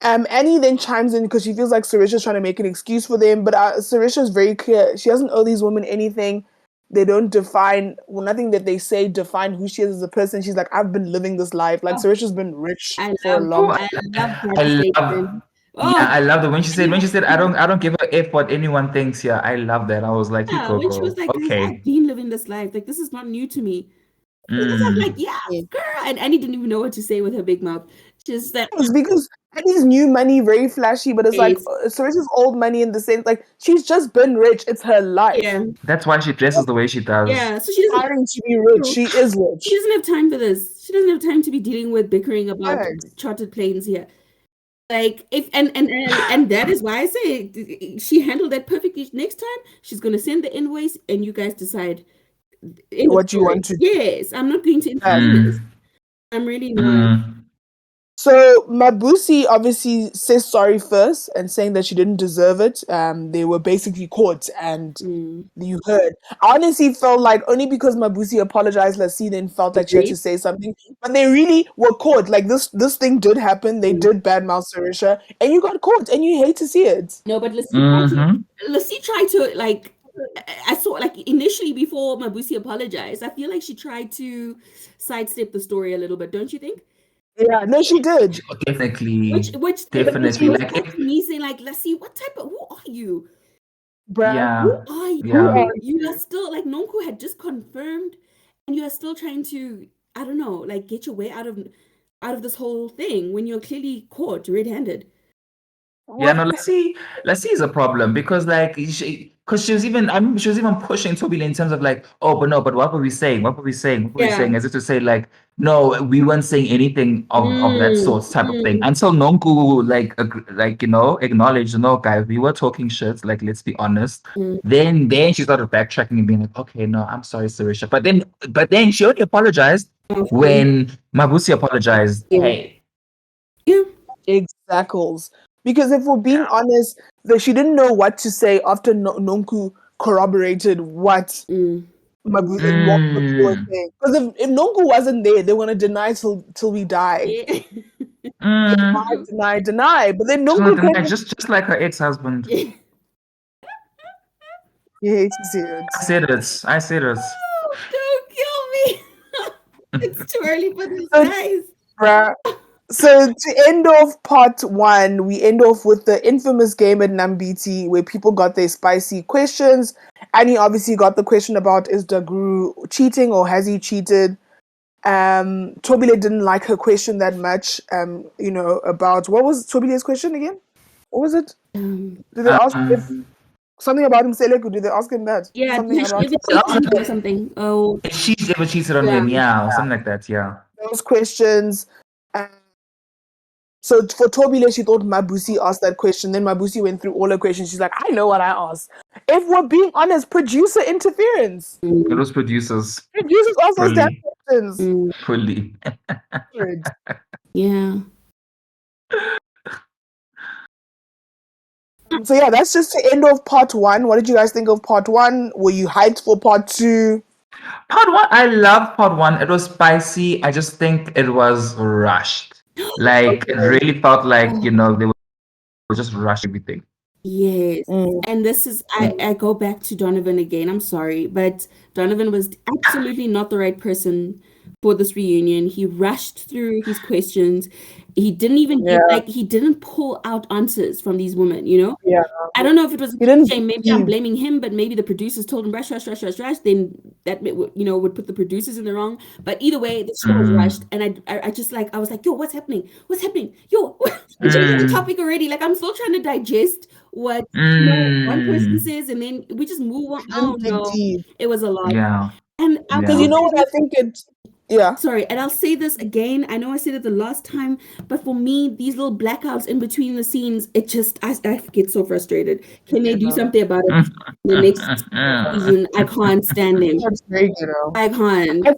Annie then chimes in because she feels like Sarisha's trying to make an excuse for them, but Sarisha's very clear. She doesn't owe these women anything. They don't define, nothing that they say define who she is as a person. She's like, I've been living this life. Like, Sarisha's been rich for a long time. I love that I love statement. Yeah, I love that when she said I don't give a F what anyone thinks. Yeah, I love that. I was like, you Yeah, go, when she was girl. like, guys, Okay. I've been living this life. Like, this is not new to me. I was like, yeah, girl. And Annie didn't even know what to say with her big mouth. Just that. It's because Annie's new money, very flashy, but it's like Sarisha's old money in the sense, like, she's just been rich. It's her life. Yeah. That's why she dresses the way she does. Yeah, so she doesn't Hiring to be rich. She is rich. She doesn't have time for this. She doesn't have time to be dealing with bickering about chartered planes here. Like and that is why I say she handled that perfectly. Next time she's gonna send the invoice and you guys decide what you want to do. Yes, I'm not going to intervene this. I'm really not. So Mabusi obviously says sorry first and saying that she didn't deserve it. They were basically caught, and you heard. I honestly felt like only because Mabusi apologized, Lassie then felt like she had to say something. But they really were caught. Like this thing did happen. They did badmouth Sarisha, and you got caught, and you hate to see it. No, but Lassie tried to like. I saw like initially before Mabusi apologized, I feel like she tried to sidestep the story a little bit. Don't you think? Yeah, no, she did. Definitely. Which definitely like me saying like, Lassie, what type of who are you? Bruh, yeah. Who are you? Yeah. You are still like Nonku had just confirmed, and you are still trying to, I don't know, like get your way out of this whole thing when you're clearly caught red-handed. Yeah, no, Lassie is a problem because like she was even pushing Toby in terms of like, oh, but what were we saying? What were we saying? What were we saying? As if to say like, no, we weren't saying anything of that sort type of thing. Until Nonku like acknowledged, no, guys, we were talking shit. Like, let's be honest. Then she started backtracking and being like, okay, no, I'm sorry, Sarisha. But then she only apologized when Mabusi apologized. Hey. Yeah. Exactly. Because if we're being honest, she didn't know what to say after Nonku corroborated what Mabusi was saying. Because if Nonku wasn't there, they want to deny till we die. Deny. But then Nonku just like her ex-husband. You hate to see it. I said it. Oh, don't kill me. It's too early for this, guys. Bruh. So to end off part 1, we end off with the infamous game at Nambiti where people got their spicy questions. Annie obviously got the question about is Dagru cheating or has he cheated? Tobile didn't like her question that much. About what was Tobile's question again? What was it? Did they ask if something about him, Seleku? Did they ask him that? Yeah, something about or something. Oh, if she's ever cheated on him, or something like that. Yeah, those questions. So for Tobile, she thought Mabusi asked that question. Then Mabusi went through all her questions. She's like, I know what I asked. If we're being honest, producer interference. It was producers. Producers also asked questions. Fully. Yeah. So yeah, that's just the end of part 1. What did you guys think of part 1? Were you hyped for part 2? Part 1, I love part 1. It was spicy. I just think it was rushed. Like it really felt like they were just rushing everything. Yes. And this is I go back to Donovan again. I'm sorry, but Donovan was absolutely not the right person for this reunion. He rushed through his questions. He didn't even he didn't pull out answers from these women, Yeah. I don't know if it was a shame. Maybe I'm blaming him, but maybe the producers told him rush. Then that would put the producers in the wrong. But either way, this show was rushed, and I just I was like, yo, what's happening? Yo, we're changing the topic already. Like I'm still trying to digest what one person says, and then we just move on. Oh no, it was a lot. Yeah. And because you know what I think Yeah. Sorry, and I'll say this again. I know I said it the last time, but for me, these little blackouts in between the scenes, I get so frustrated. Can they do something about it the next season? I can't stand them. That's great, you know. I can't. I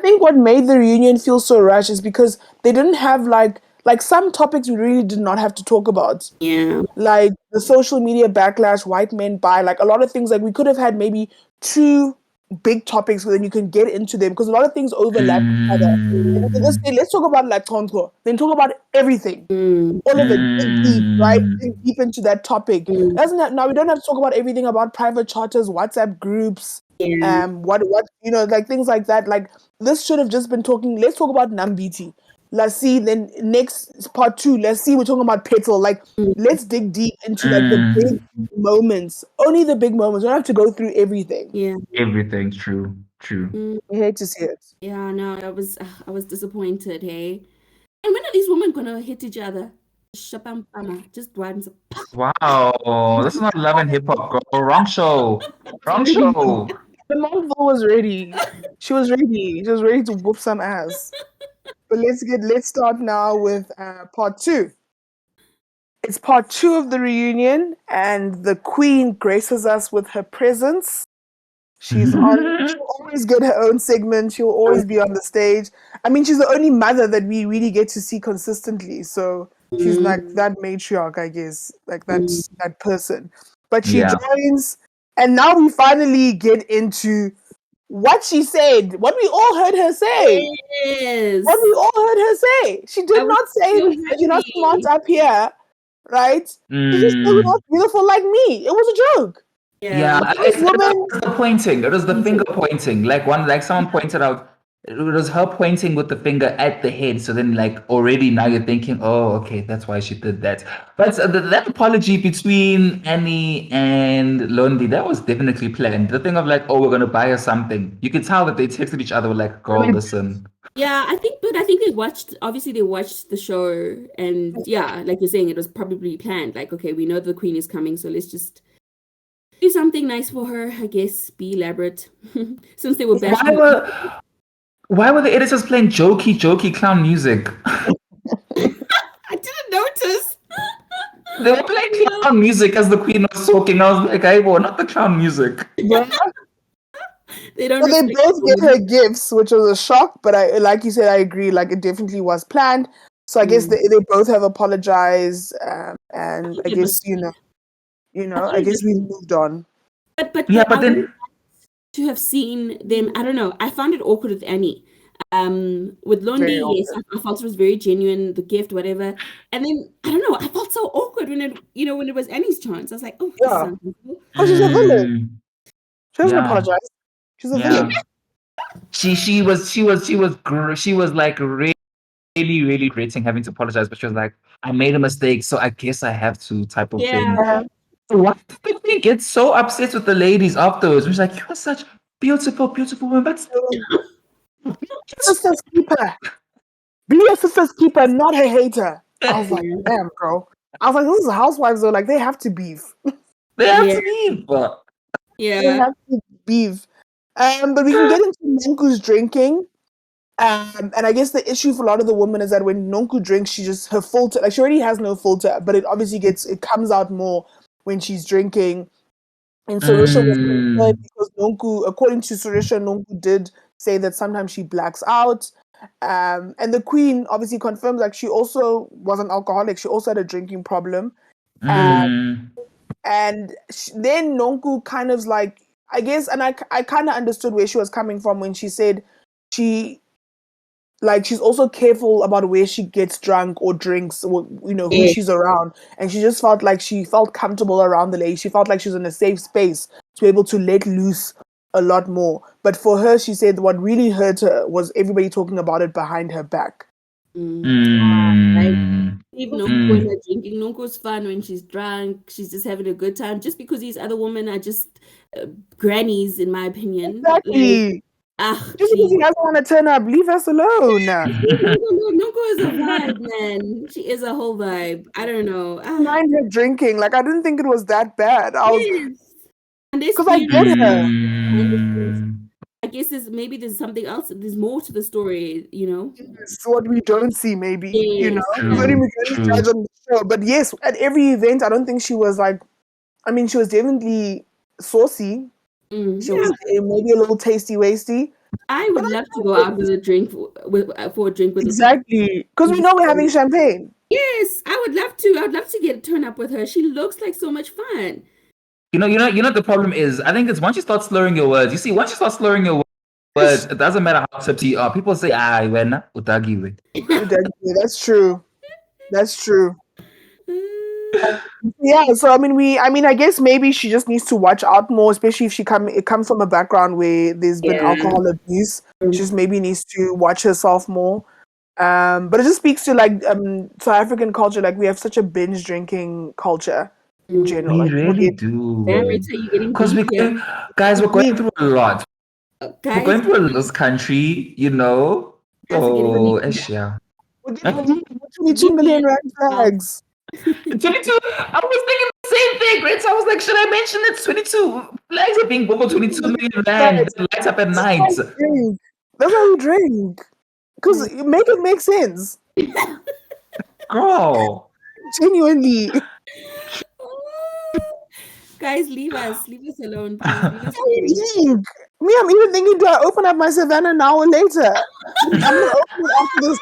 think what made the reunion feel so rushed is because they didn't have like some topics we really did not have to talk about. Yeah. Like the social media backlash, white men buy, like a lot of things. Like we could have had maybe 2 big topics where then you can get into them because a lot of things overlap each other. And we can just say, let's talk about like Tonto, then talk about everything. All of it, dig deep, right? Dig deep into that topic. Doesn't that now we don't have to talk about everything about private charters, WhatsApp groups, Yeah. what like things like that. Like this should have just been talking. Let's talk about Nambiti. Let's see. Then next part 2. Let's see. We're talking about Petal. Like let's dig deep into like the big moments. Only the big moments. We don't have to go through everything. Yeah. Everything. True. We hate to see it. Yeah, no, I was disappointed, hey. And when are these women gonna hit each other? Shapampama, just once. Wow, this is not Love and Hip Hop, girl. Wrong show. Wrong show. The Monvo was ready. She was ready. She was ready to whoop some ass. But let's start now with part 2. It's part 2 of the reunion, and the Queen graces us with her presence. She'll always get her own segment. She'll always be on the stage. I mean, she's the only mother that we really get to see consistently. So she's like that matriarch, I guess, like that person. But she joins, and now we finally get into what she said, what we all heard her say. Yes. What we all heard her say. She did not say that you're not smart up here, right? She just said you're not beautiful like me. It was a joke. Yeah, This it woman, was the pointing. It was the finger pointing. Like someone pointed out, it was her pointing with the finger at the head. So then, like already now you're thinking, oh, okay, that's why she did that. But that apology between Annie and Londy, that was definitely planned. The thing of like, oh, we're gonna buy her something. You could tell that they texted each other like, girl, listen. Yeah, I think they watched the show, and yeah, like you're saying, it was probably planned. Like, okay, we know the Queen is coming, so let's just do something nice for her, I guess, be elaborate. Since they were bashing. Why were the editors playing jokey clown music? I didn't notice. They were playing clown music as the Queen was talking. I was like, not the clown music. Yeah. They don't. So they both get her gifts, which was a shock. But like you said, I agree. Like it definitely was planned. So I guess they both have apologized, and I guess I guess we moved on. But yeah, but then to have seen them, I don't know. I found it awkward with Annie. With Londy, yes, I felt it was very genuine, the gift, whatever. And then I don't know, I felt so awkward when it was Annie's chance. I was like, oh, yeah, because she's a villain. She doesn't apologize. She's a villain. She was like really regretting having to apologize, but she was like, I made a mistake, so I guess I have to type of thing. Why did the Queen get so upset with the ladies afterwards? She's like, you are such beautiful women, but sister's keeper. Be a sister's keeper, not her hater. I was like, damn, girl. I was like, this is Housewives though. Like they have to beef. They have to beef. They have to beef. But we can get into Nonku's drinking. And I guess the issue for a lot of the women is that when Nonku drinks, her filter, like she already has no filter, but it obviously it comes out more when she's drinking. And Sarisha was concerned because Nonku, according to Sarisha, Nonku did say that sometimes she blacks out. And the Queen obviously confirms like she also was an alcoholic. She also had a drinking problem. And then Nonku kind of like, I guess, and I kind of understood where she was coming from when she said she's also careful about where she gets drunk or drinks, or, who she's around. And she just felt like she felt comfortable around the lady. She felt like she was in a safe space to be able to let loose a lot more. But for her, she said what really hurt her was everybody talking about it behind her back. Leave Nonku when they're drinking. Nonku's fun when she's drunk. She's just having a good time. Just because these other women are just grannies, in my opinion. Exactly. Just because he doesn't want to turn up, leave us alone. Nonku is a vibe, man. She is a whole vibe. I don't know. I mind her drinking. Like I didn't think it was that bad. Because I get her. I guess there's something else. There's more to the story, you know? It's what we don't see, maybe, you know? Yes, Because only True, we can only true. judge on the show. But yes, at every event, I don't think she was like, I mean, she was definitely saucy. She Yeah, was maybe a little tasty wasty. I But would love to go out with a drink for a drink with this. exactly. Because we know we're having champagne. Yes, I would love to. I would love to get turn up with her. She looks like so much fun. The problem is, I think it's once you start slurring your words. You see, once you start slurring your words, it doesn't matter how tipsy you are. People say, wena utagiwe. That's true. That's true. Yeah, so I mean, I guess maybe she just needs to watch out more, especially if it comes from a background where there's been Yeah. alcohol abuse. She just maybe needs to watch herself more. But it just speaks to like South African culture. Like we have such a binge drinking culture in general. We Like people really get do. Damn, Rita, you getting Because deep here? we're going through a lot. We're Guys, going through a lot in this country, you know. guys are getting So, deep. yeah. we're getting 22 million rand flags. 22. I was thinking the same thing, right? So I was like, should I mention it's 22 flags are being booked for 22 million rand that lights up at night? That's why we drink. Because make it make sense. Girl. Genuinely. Guys, leave us alone, please. Leave us What do alone. you think? Me, I'm even thinking, do I open up my Savannah now or later? I'm gonna open it after this.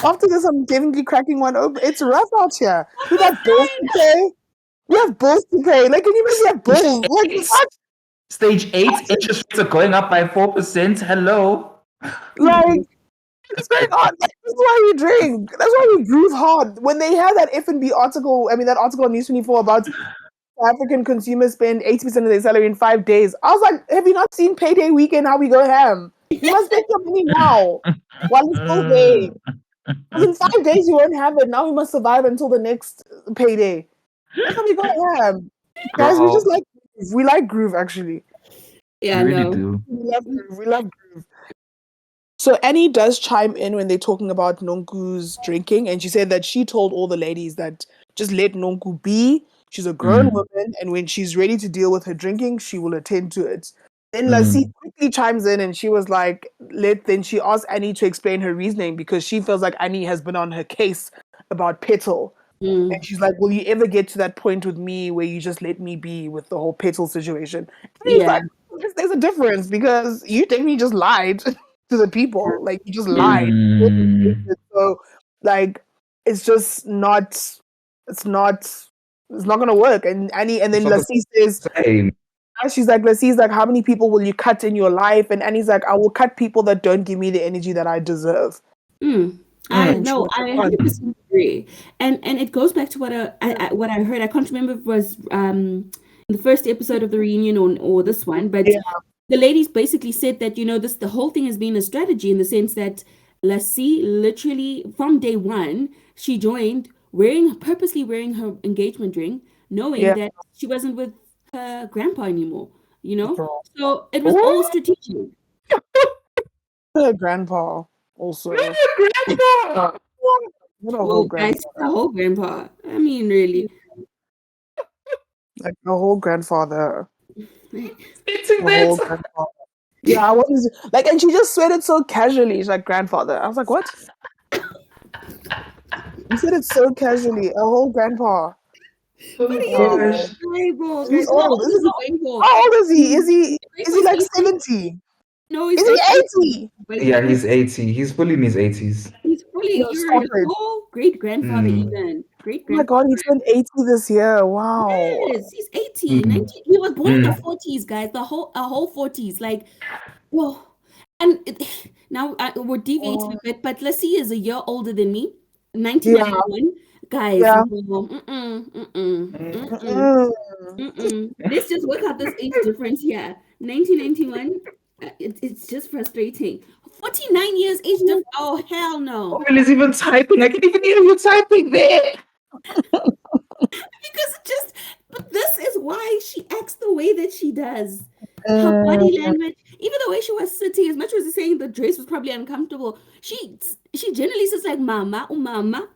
After this, I'm definitely cracking one open. It's rough out here. We got bills to pay. We have bills to pay. Like, can you imagine we have bills? Like, what? Stage 8 interest rates are going up by 4%. Hello. Like, what's going on? Like, this is why we drink. That's why we groove hard. When they had that F&B article, that article on News 24 about African consumers spend 80% of their salary in 5 days. I was like, have you not seen payday weekend how we go ham? You must spend your money now while it's still there. Because in 5 days you won't have it. Now we must survive until the next payday. That's how we go ham. Guys, we just like groove actually. Yeah, We really no. do. We love groove. So Annie does chime in when they're talking about Nonku's drinking, and she said that she told all the ladies that just let Nonku be. She's a grown woman, and when she's ready to deal with her drinking, she will attend to it. Then Lassie quickly chimes in, and she was like, then she asked Annie to explain her reasoning because she feels like Annie has been on her case about Petal. And she's like, will you ever get to that point with me where you just let me be with the whole Petal situation? And he's like, there's a difference because you definitely just lied to the people. Like, you just lied. So, like, it's just not, it's not gonna work. And Annie, and then Lassie says, she's like, Lassie's like, how many people will you cut in your life? And Annie's like, I will cut people that don't give me the energy that I deserve. I 100% agree, and it goes back to what I heard. I can't remember if it was in the first episode of the reunion or this one, but the ladies basically said that the whole thing has been a strategy in the sense that Lassie literally from day one she joined purposely wearing her engagement ring, knowing that she wasn't with her grandpa anymore. So it was all strategic. Her grandpa also. Grandpa. Guys, the whole grandpa. I mean, really. Like the whole grandfather. Whole grandfather. Yeah, what is it? Like, and she just said it so casually. She's like, grandfather. I was like, what? You said it so casually. A whole grandpa. But he is adorable. He's old. How old is he? Is he like 70? No, is he 80? Yeah, he's 80. He's fully in his 80s. He's fully your whole great grandfather, even. Great grandfather. Oh my god, he turned 80 this year. Wow. Yes, he's 80. 19. He was born in the 40s, guys. A whole 40s. Like, whoa. And now we're deviating a bit, but Lassie is a year older than me. 1991. Guys, let's just work out this age difference here. 1991, it's just frustrating. 49 years age difference. Oh, hell no. He's even typing. I can't even hear you typing there. Because but this is why she acts the way that she does. Her body language, even the way she was sitting, as much as saying the dress was probably uncomfortable, she generally sits like mama, mama.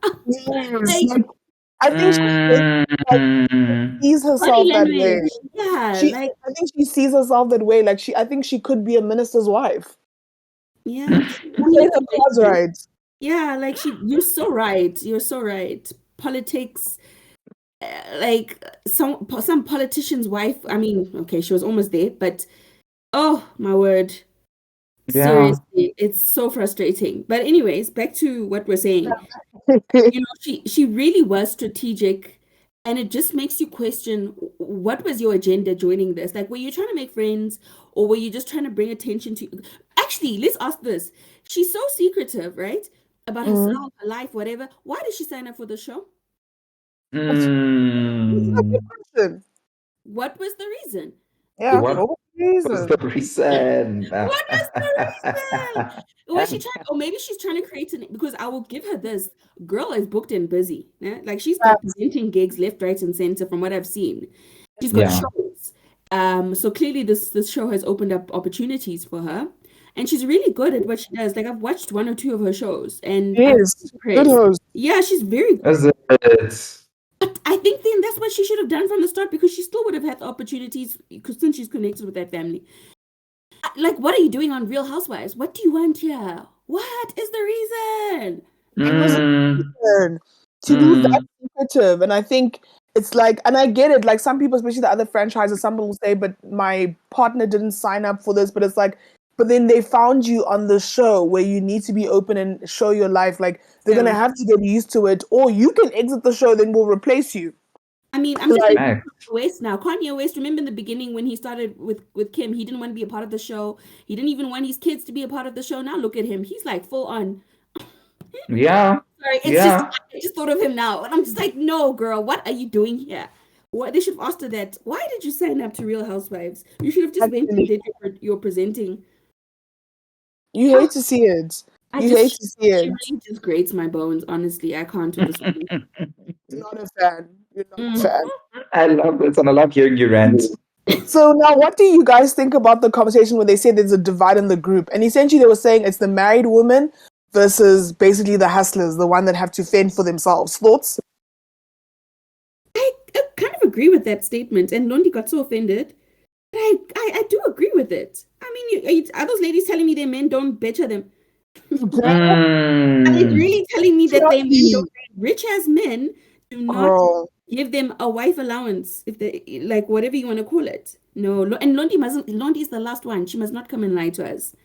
I think sees Body herself that way. language. Yeah, like I think she sees herself that way. Like I think she could be a minister's wife. yeah. I mean, Playing it's her cards amazing. right. Yeah, like you're so right. You're so right. Politics, like some politician's wife. I mean, okay, she was almost there, but oh my word. Yeah. Seriously, it's so frustrating. But anyways, back to what we're saying. You know, she really was strategic, and it just makes you question what was your agenda joining this? Like, were you trying to make friends, or were you just trying to bring attention to? Actually, let's ask this. She's so secretive, right? About Mhm. herself, her life, whatever. Why did she sign up for the show? That's a good Mm. question. What was the reason? Yeah, Because What what was the was the reason? reason? what was the reason? Was she trying, or maybe she's trying to create an, because I will give her this. Girl is booked and busy. Yeah? Like she's got Facts. presenting gigs left, right, and center from what I've seen. She's got Yeah. shows. So clearly this show has opened up opportunities for her. And she's really good at what she does. Like I've watched one or two of her shows and I'm Yes. Good impressed. host. Yeah, she's very good. Is it? But I think then that's what she should have done from the start because she still would have had the opportunities because since she's connected with that family. Like, what are you doing on Real Housewives? What do you want here? What is the reason? It was a Mm. reason to be that Mm. secretive. And I think it's like, and I get it, like some people, especially the other franchises, some people say, but my partner didn't sign up for this. But it's like, but then they found you on the show where you need to be open and show your life. Like they're Yeah. gonna have to get used to it, or you can exit the show, then we'll replace you. I mean, I'm just Like, thinking Right. of West now. Kanye West, remember in the beginning when he started with Kim, he didn't want to be a part of the show. He didn't even want his kids to be a part of the show. Now look at him. He's like full on. Yeah. Sorry, it's just Yeah. I just thought of him now. And I'm just like, no, girl, what are you doing here? What they should have asked her that. Why did you sign up to Real Housewives? You should have just went and actually, did your presenting. you hate to see it. I You hate just to see she it. really just grates my bones. Honestly, I can't with this woman. You're not a fan. You're not a Mm. fan. I love this, and I love hearing you rant. So now, what do you guys think about the conversation when they say there's a divide in the group? And essentially, they were saying it's the married woman versus basically the hustlers, the one that have to fend for themselves. Thoughts? I kind of agree with that statement, and Londy got so offended. But I do agree with it. I mean, are those ladies telling me their men don't better them? Girl, Are they Mm. really telling me that their men don't, Chubby. rich as men do not Girl, give them a wife allowance, if they like whatever you want to call it? No, and Londy mustn't. Londy is the last one. She must not come and lie to us.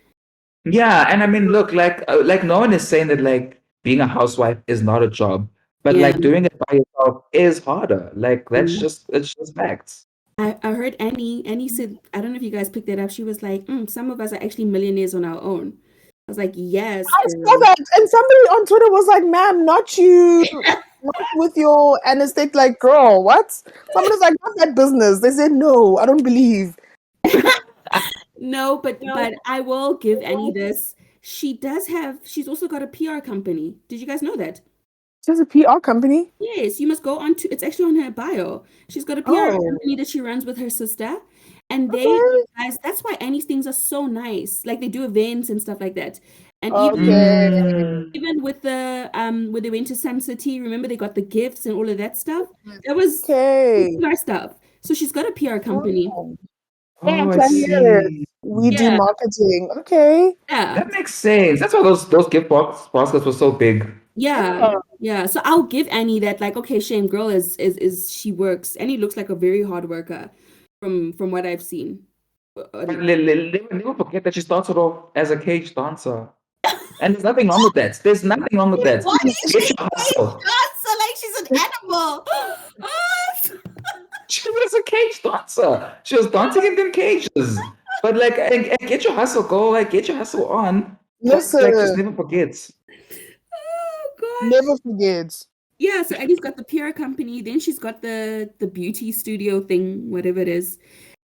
Yeah, and I mean, look, like no one is saying that like being a housewife is not a job, but Yeah. like doing it by yourself is harder. Like Mm. it's just facts. I heard Annie said, I don't know if you guys picked that up. She was like, some of us are actually millionaires on our own. I was like, yes, I saw girl. that, and somebody on Twitter was like, "Ma'am, not you, not with your anesthetic." Like, girl, what? Somebody's like, "Not that business." They said, "No, I don't believe." No, but I will give Annie this. She's also got a PR company. Did you guys know that? She's a PR company. Yes, you must go on to, it's actually on her bio. She's got a PR Oh, company that she runs with her sister. And okay, guys, that's why Annie's things are so nice. Like they do events and stuff like that. And okay. Mm. even with the when they went to Sun City, remember they got the gifts and all of that stuff? That was Okay. PR stuff. So she's got a PR company. Oh, Oh, yes, I I hear it. see. We do Yeah, marketing. Okay. yeah. That makes sense. That's why those gift baskets were so big. Yeah. Yeah. Yeah. So I'll give Annie that, like, okay, shame girl is she works. Annie looks like a very hard worker from what I've seen. But never forget that she started off as a cage dancer. And there's nothing wrong with that. There's nothing wrong with that. Why did she Get your say hustle. dancer like she's an animal? She was a cage dancer. She was dancing in them cages. But like, and get your hustle, go. Like, get your hustle on. But like, just Listen, never forget. Oh gosh. never forget. Yeah, so Annie's got the PR company, then she's got the beauty studio thing, whatever it is.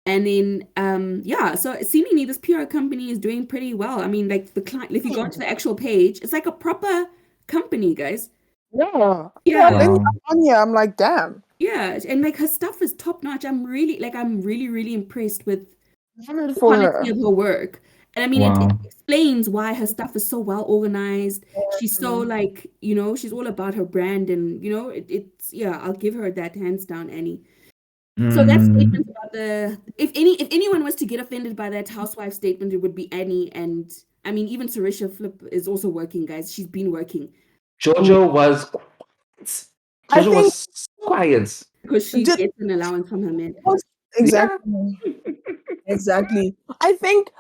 And then yeah, so seemingly this PR company is doing pretty well. I mean, like the client, if you go to the actual page, it's like a proper company, guys. Yeah. Yeah. Yeah, And Wow. I'm on here. I'm like, damn. yeah, and like her stuff is top notch. I'm really, really impressed with Love it the for quality her. of her work. And I mean, it Wow. explains why her stuff is so well organized. She's so like, she's all about her brand, and it's yeah, I'll give her that hands down, Annie. So that statement Mm. about if anyone was to get offended by that housewife statement, it would be Annie. And I mean, even Sarisha Flip is also working, guys. She's been working Jojo was quiet. I Jojo think was quiet. because she did, gets an allowance from her men. Yeah. exactly. Exactly. I think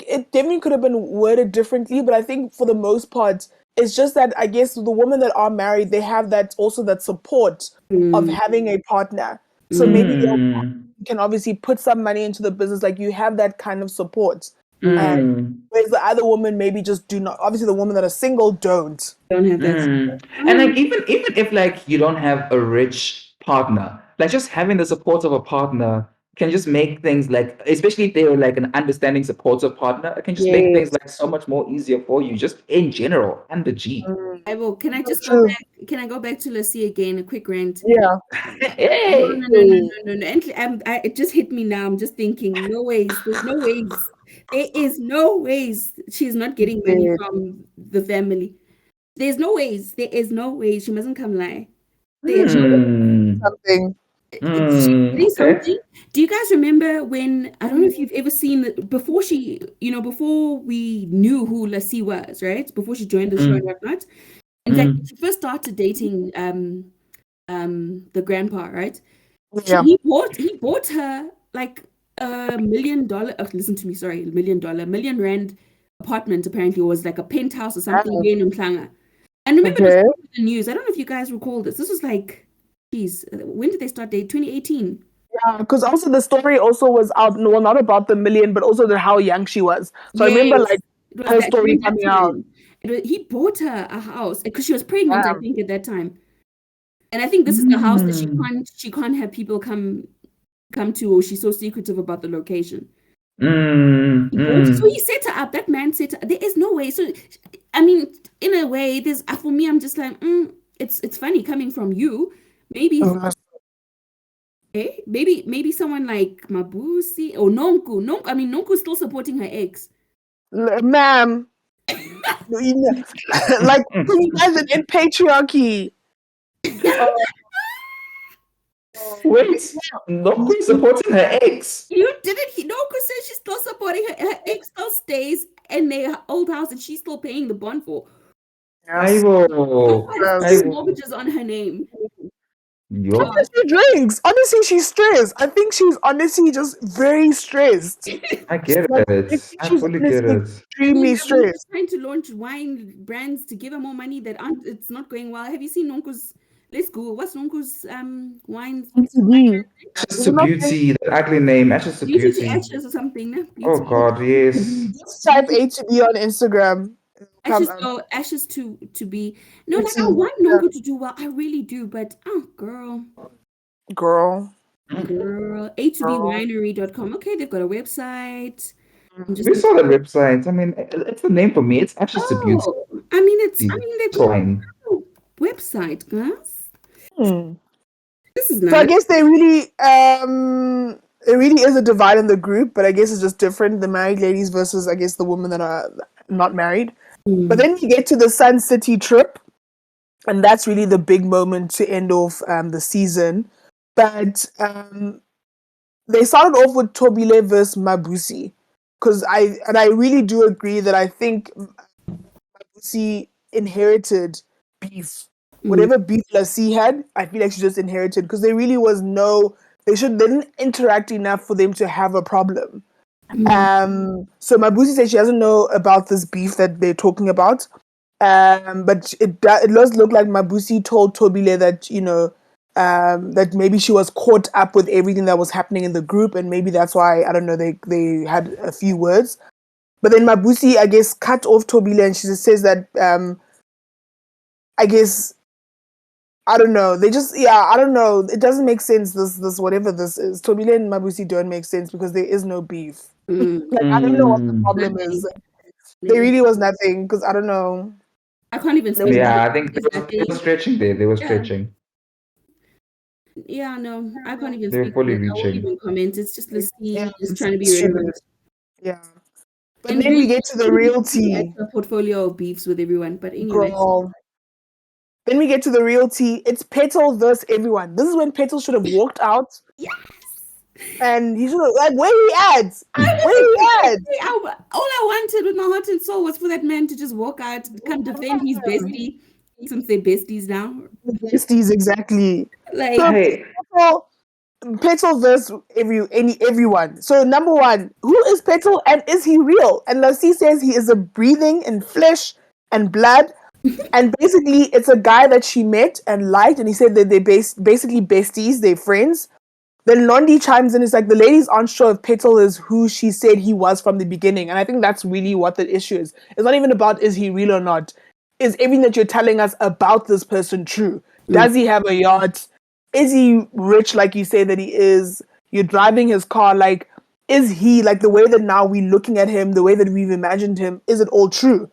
it definitely could have been worded differently, but I think for the most part, it's just that I guess the women that are married, they have that also that support of Mm, having a partner. So mm, maybe they Mm. can obviously put some money into the business, like you have that kind of support. And mm. Mm. whereas the other women maybe just do not. Obviously, the women that are single don't. Don't have that. Mm. And Oh, like even if like you don't have a rich partner, like just having the support of a partner can just make things like, especially if they're like an understanding, supportive partner, it can just make things Yes. like so much more easier for you, just in general, and the G. Mm. I will. Can I So just go true. back? Can I go back to Lassie again? A quick rant. Yeah. No, Hey. no, no, no, no, no, no. It just hit me now. I'm just thinking, no ways. There's no ways. There is no ways she's not getting money Dead. from the family. There's no ways. There is no way. She mustn't come lie. There's no way. Hmm. Something. She's getting Okay. something. Do you guys remember when, I don't know if you've ever seen before before we knew who Lassie was, right? Before she joined the show and Mm. whatnot. In fact, when Mm. she first started dating the grandpa, right? Yeah. He bought her like $1 million. Oh, listen to me, sorry, $1 million, million rand apartment. Apparently, it was like a penthouse or something Yeah. here in Umhlanga. And remember, it was Okay. all over the news. I don't know if you guys recall this. This was like, geez, when did they start dating? 2018. Yeah, because also the story also was out, no, not about the million, but also how young she was. So I remember Yes, like it was her that story during that coming out. time. He bought her a house because she was pregnant, I Damn. think, at that time. And I think this is the house that Mm. she can't have people come to, or she's so secretive about the location. Mm. He bought it. So he Mm. set her up. That man set her. There is no way. So I mean, in a way, there's for me, I'm just like, it's funny coming from you. Maybe maybe someone like Mabusi or Nonku. Nonku, I mean, Nonku's still supporting her ex. Ma'am, you know, like you guys are in patriarchy. Oh, Wait, Noku supporting her ex. You didn't. Nonku says she's still supporting her. Her ex still stays in their old house, and she's still paying the bond for. yes. Aibo. Nonku has two Aibo. mortgages on her name. How Yo. much she drinks? Honestly, she's stressed. I think she's honestly just very stressed. I get Like I it. think I she's fully get honestly it. Me extremely and Mabusi stressed. trying to launch wine brands to give her more money that aren't. It's not going well. Have you seen Nonku's? Let's Google. What's Nonku's wine? MTV. Ashes Is to it not there? beauty, that ugly name, ashes to Beauty to beauty. ashes or something? No? Oh Beauty. God, yes. Just type Beauty. A to B on Instagram. It'll come Ashes. up. Oh, ashes to be. No, like I Beauty. want Nonku to do well. I really do, but oh, girl. Girl. Girl, A to B Girl. winery.com. Okay, they've got a website. I'm just We saw that website. I mean, it's the name for me. It's ashes to beauty. oh, I mean they've got Fine. a website, guys. Hmm. This is So I nice. guess it really is a divide in the group, but I guess it's just different. The married ladies versus I guess the women that are not married. But Mm. then you get to the Sun City trip, and that's really the big moment to end off the season. But they started off with Tobile versus Mabusi. I really do agree that I think Lassie inherited beef. Mm. Whatever beef Lassie had, I feel like she just inherited because there really was no. They didn't interact enough for them to have a problem. Mm. So Mabusi said she doesn't know about this beef that they're talking about. But it does look like Mabusi told Tobile that that maybe she was caught up with everything that was happening in the group, and maybe that's why I don't know they had a few words. But then Mabusi, I guess, cut off Tobile, and she just says that I guess I don't know. They just I don't know. It doesn't make sense. This whatever this is, Tobile and Mabusi don't make sense because there is no beef. Mm. Like I don't know what the Mm. problem is. Nothing. There Nigga. really was nothing because I don't know. I can't even There was speak. nothing. Yeah, I think There's they were nothing. stretching there. They were Yeah. stretching. Yeah, no, I can't even They were speak on fully it. I won't reaching. even comment. It's just Yeah, Lassie just trying to be it's true. relevant. Yeah. But then we get to the real tea. A portfolio of beefs with everyone. But anyway. Girl. Then we get to the real tea. It's Petal versus everyone. This is when Petal should have walked out. Yes. And he should have, like, where he at? Where he at? All I wanted with my heart and soul was for that man to just walk out, come defend his bestie, since they're besties now. Besties, exactly. Like, so, Hey. Petal versus everyone. So number one, who is Petal and is he real? And Lassie says he is a breathing in flesh and blood. And basically, it's a guy that she met and liked, and he said that they're basically besties, they're friends. Then Londy chimes in, it's like the ladies aren't sure if Petal is who she said he was from the beginning. And I think that's really what the issue is. It's not even about is he real or not. Is everything that you're telling us about this person true? Does he have a yacht? Is he rich like you say that he is? You're driving his car. Like, is he, like, the way that now we're looking at him, the way that we've imagined him, is it all true?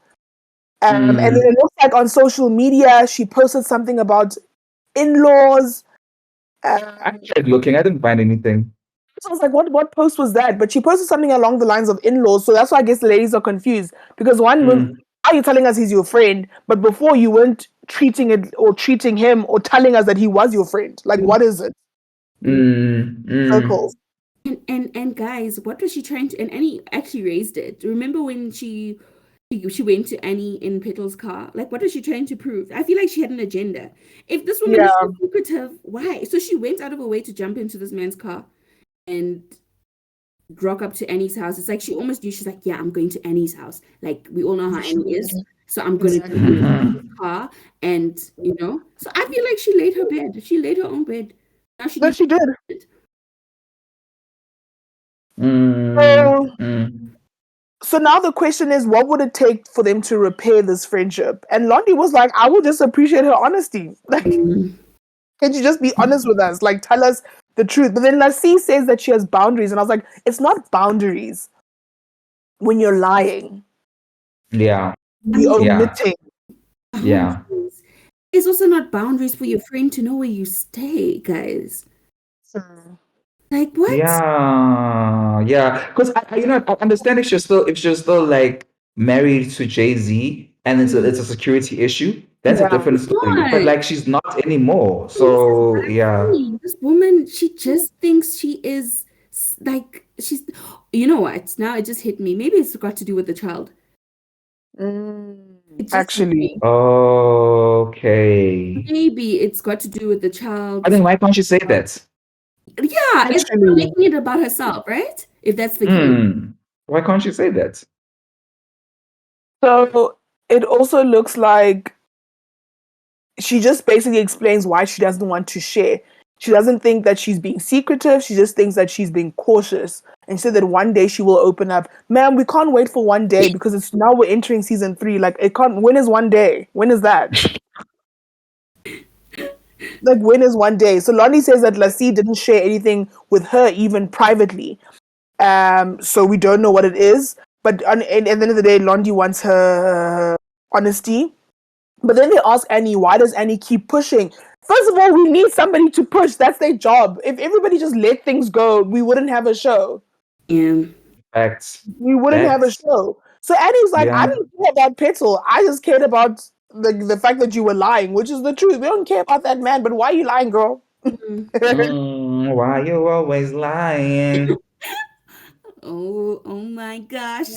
And then it looks like on social media, she posted something about in-laws. I tried looking. I didn't find anything. So I was like, what post was that? But she posted something along the lines of in-laws. So that's why I guess the ladies are confused. Because one, now you're telling us he's your friend, but before you weren't treating him or telling us that he was your friend. Like, what is it? Circles. And guys, what was she trying to? And Annie actually raised it. Remember when she went to Annie in Petal's car? Like, what was she trying to prove? I feel like she had an agenda. If this woman is so secretive, why? So she went out of her way to jump into this man's car and rock up to Annie's house. It's like she almost knew. She's like, yeah, I'm going to Annie's house. Like, we all know how Annie is. So I'm going to go in the car. And, you know. So I feel like she laid her bed. She laid her own bed. Now she did. So now the question is, what would it take for them to repair this friendship? And Londy was like, I will just appreciate her honesty. Like, can you just be honest with us? Like, tell us the truth. But then Lassie says that she has boundaries. And I was like, it's not boundaries when you're lying. Yeah. You're omitting. Yeah. It's also not boundaries for your friend to know where you stay, guys. Like, what? Yeah. Because I understand if she's still like married to Jay-Z and it's a security issue. That's a different story. But like, she's not anymore. So yeah. This woman, she just thinks she is like she's. You know what? Now it just hit me. Maybe it's got to do with the child. Actually. Okay. Maybe it's got to do with the child. I think why can't she say that? Yeah, it's making it about herself, right? If that's the case. Why can't she say that? So it also looks like she just basically explains why she doesn't want to share. She doesn't think that she's being secretive. She just thinks that she's being cautious. And said that one day she will open up. Ma'am, we can't wait for one day because it's now we're entering season 3. Like, it can't. When is one day? When is that? Like, when is one day? So Londy says that Lassie didn't share anything with her, even privately. So we don't know what it is. But at the end of the day, Londy wants her honesty. But then they ask Annie, why does Annie keep pushing? First of all, we need somebody to push. That's their job. If everybody just let things go, we wouldn't have a show. Yeah. Facts. We wouldn't have a show. So Annie's like, I didn't care about Petal. I just cared about the fact that you were lying, which is the truth. We don't care about that man, but why are you lying, girl? Why you always lying? Oh my gosh.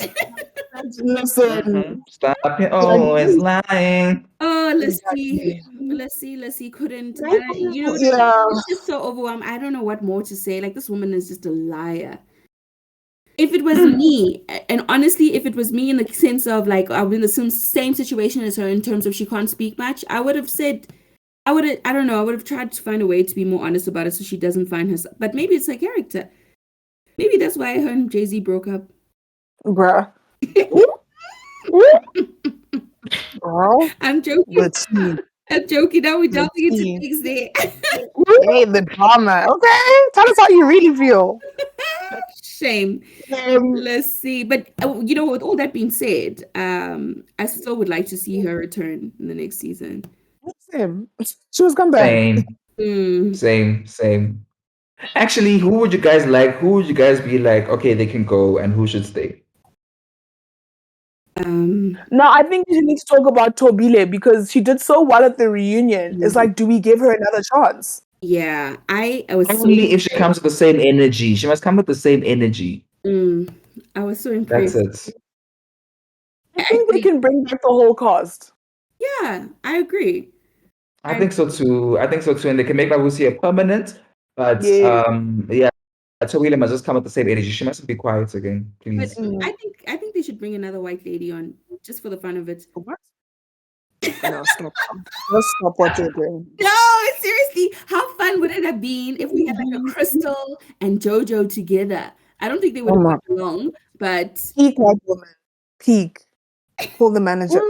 Listen. Stop you always lying. Oh, Lassie couldn't. It's just so overwhelmed. I don't know what more to say. Like, this woman is just a liar. If it was me, and honestly, if it was me in the sense of like I'm in the same situation as her in terms of she can't speak much, I would have said, I don't know, I would have tried to find a way to be more honest about it so she doesn't find herself. But maybe it's her character. Maybe that's why her and Jay-Z broke up. Bruh. I'm joking. I'm joking. Now we're delving into things there. Hey, the drama. Okay, tell us how you really feel. Shame. Let's see. But with all that being said, I still would like to see her return in the next season. Same. She was come back. Same. Actually, who would you guys like? Who would you guys be like, okay, they can go, and who should stay? No, I think we need to talk about Tobile because she did so well at the reunion. It's like, do we give her another chance? Yeah, I was Only if she comes with the same energy. She must come with the same energy. I was so That's impressed. it. I think they can bring back the whole cast. Yeah, I agree. I think so too. I think so too. And they can make Mabusi a permanent, but Yeah. yeah, Tawila must just come with the same energy. She mustn't be quiet again, But please. I think they should bring another white lady on just for the fun of it. What? No, stop. Just stop what you're doing. No, seriously, how fun would it have been if we had like a Crystal and JoJo together? I don't think they would Oh have my. got along, but Peak white woman. Peak. Call the manager.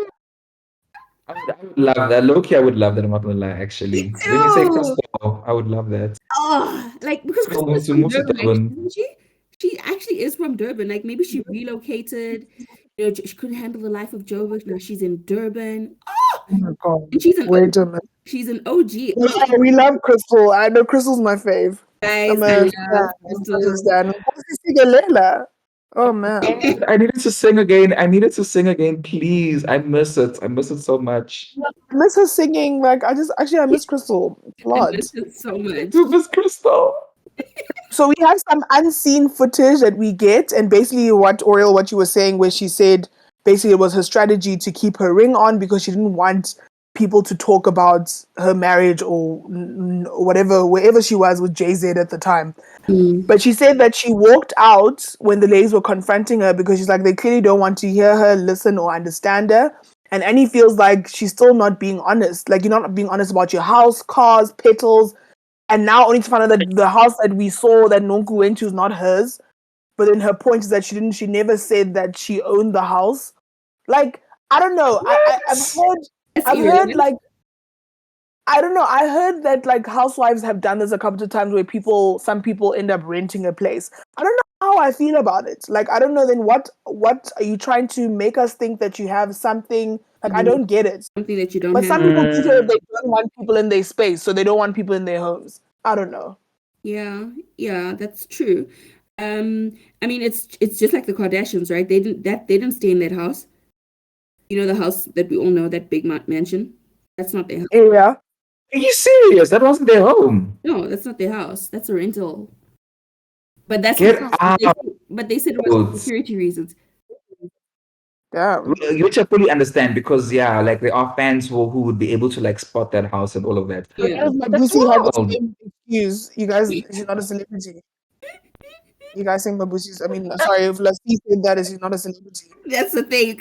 I would love that. Loki, I would love that. I'm not gonna lie, me actually. When you say too. Crystal, I would love that. Oh, like because Crystal Crystal is Musu from Musu Durban, actually, Durban. isn't she? She actually is from Durban. Like maybe she relocated. You know, she couldn't handle the life of Joburg. Now she's in Durban. Oh, Oh my god. and she's an Wait OG. a minute. She's an OG. Yeah, we love Crystal. I know Crystal's my fave. Guys, I'm I a love fan. I'm such a Crystal. stan. Nkosi Sikelel. Oh man. I needed to sing again. I needed to sing again, please. I miss it. I miss it so much. I miss her singing. Like I miss Crystal a I lot. miss it so much. To Miss Crystal. So we have some unseen footage that we get, and basically what you were saying, where she said basically it was her strategy to keep her ring on because she didn't want people to talk about her marriage or whatever, wherever she was with Jay-Z at the time. But she said that she walked out when the ladies were confronting her because she's like, they clearly don't want to hear her, listen, or understand her. And Annie feels like she's still not being honest. Like, you're not being honest about your house, cars, petals. And now only to find out that the house that we saw that Nonku went to is not hers. But then her point is that she never said that she owned the house. Like, I don't know. I've heard like, I don't know. I heard that like housewives have done this a couple of times where some people end up renting a place. I don't know how I feel about it. Like, I don't know. Then what are you trying to make us think that you have something? Like, I don't get it. Something that you don't But have. some people do say they don't want people in their space, so they don't want people in their homes. I don't know. Yeah, that's true. I mean, it's just like the Kardashians, right? They didn't stay in that house. You know, the house that we all know, that big mansion. That's not their house. Yeah. Are you serious? That wasn't their home. No, that's not their house. That's a rental. But that's Get but out. they said it was for security reasons. Damn. Which I fully understand because yeah, like there are fans who would be able to like spot that house and all of that. Yeah. Mabusi had the wild. same excuse. You guys, she's not a celebrity. You guys saying Mabusi's, I mean, sorry, if Lassie said that, is she's not a celebrity. That's the thing.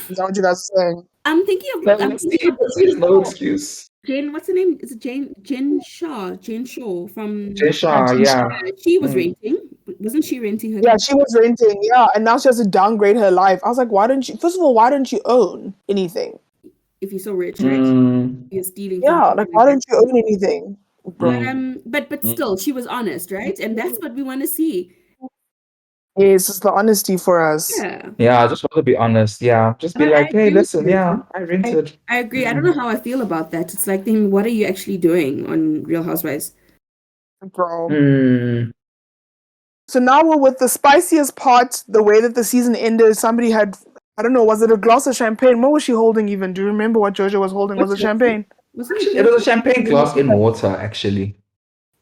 Is that what you guys are saying? I'm thinking There's no excuse. Jane, what's her name? Is it Jane Shaw? Jane Shaw from Jay Shah, yeah. she was renting. Wasn't she renting her? Yeah, she was renting, yeah, and now she has to downgrade her life. I was like, why don't you, first of all, why don't you own anything? If you're so rich, right? You're stealing from Yeah, people like, why don't you own anything? but still, she was honest, right? And that's what we want to see. Yes, it's the honesty for us. Yeah. Yeah, I just want to be honest. Yeah, just be like, hey, listen, yeah, I rented. I agree. I don't know how I feel about that. It's like, then what are you actually doing on Real Housewives? Bro. So now we're with the spiciest part, the way that the season ended. Somebody had, I don't know, was it a glass of champagne? What was she holding even? Do you remember what JoJo was holding? Was it champagne? It was a champagne glass in water, actually.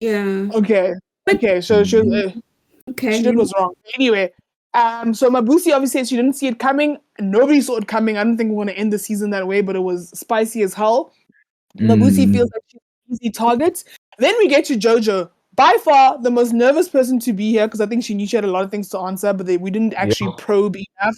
Yeah. Okay. Okay, so she did was wrong. Anyway, so Mabusi obviously said she didn't see it coming. Nobody saw it coming. I don't think we're going to end the season that way, but it was spicy as hell. Mabusi feels like she's an easy target. Then we get to JoJo. By far, the most nervous person to be here because I think she knew she had a lot of things to answer, but we didn't actually probe enough.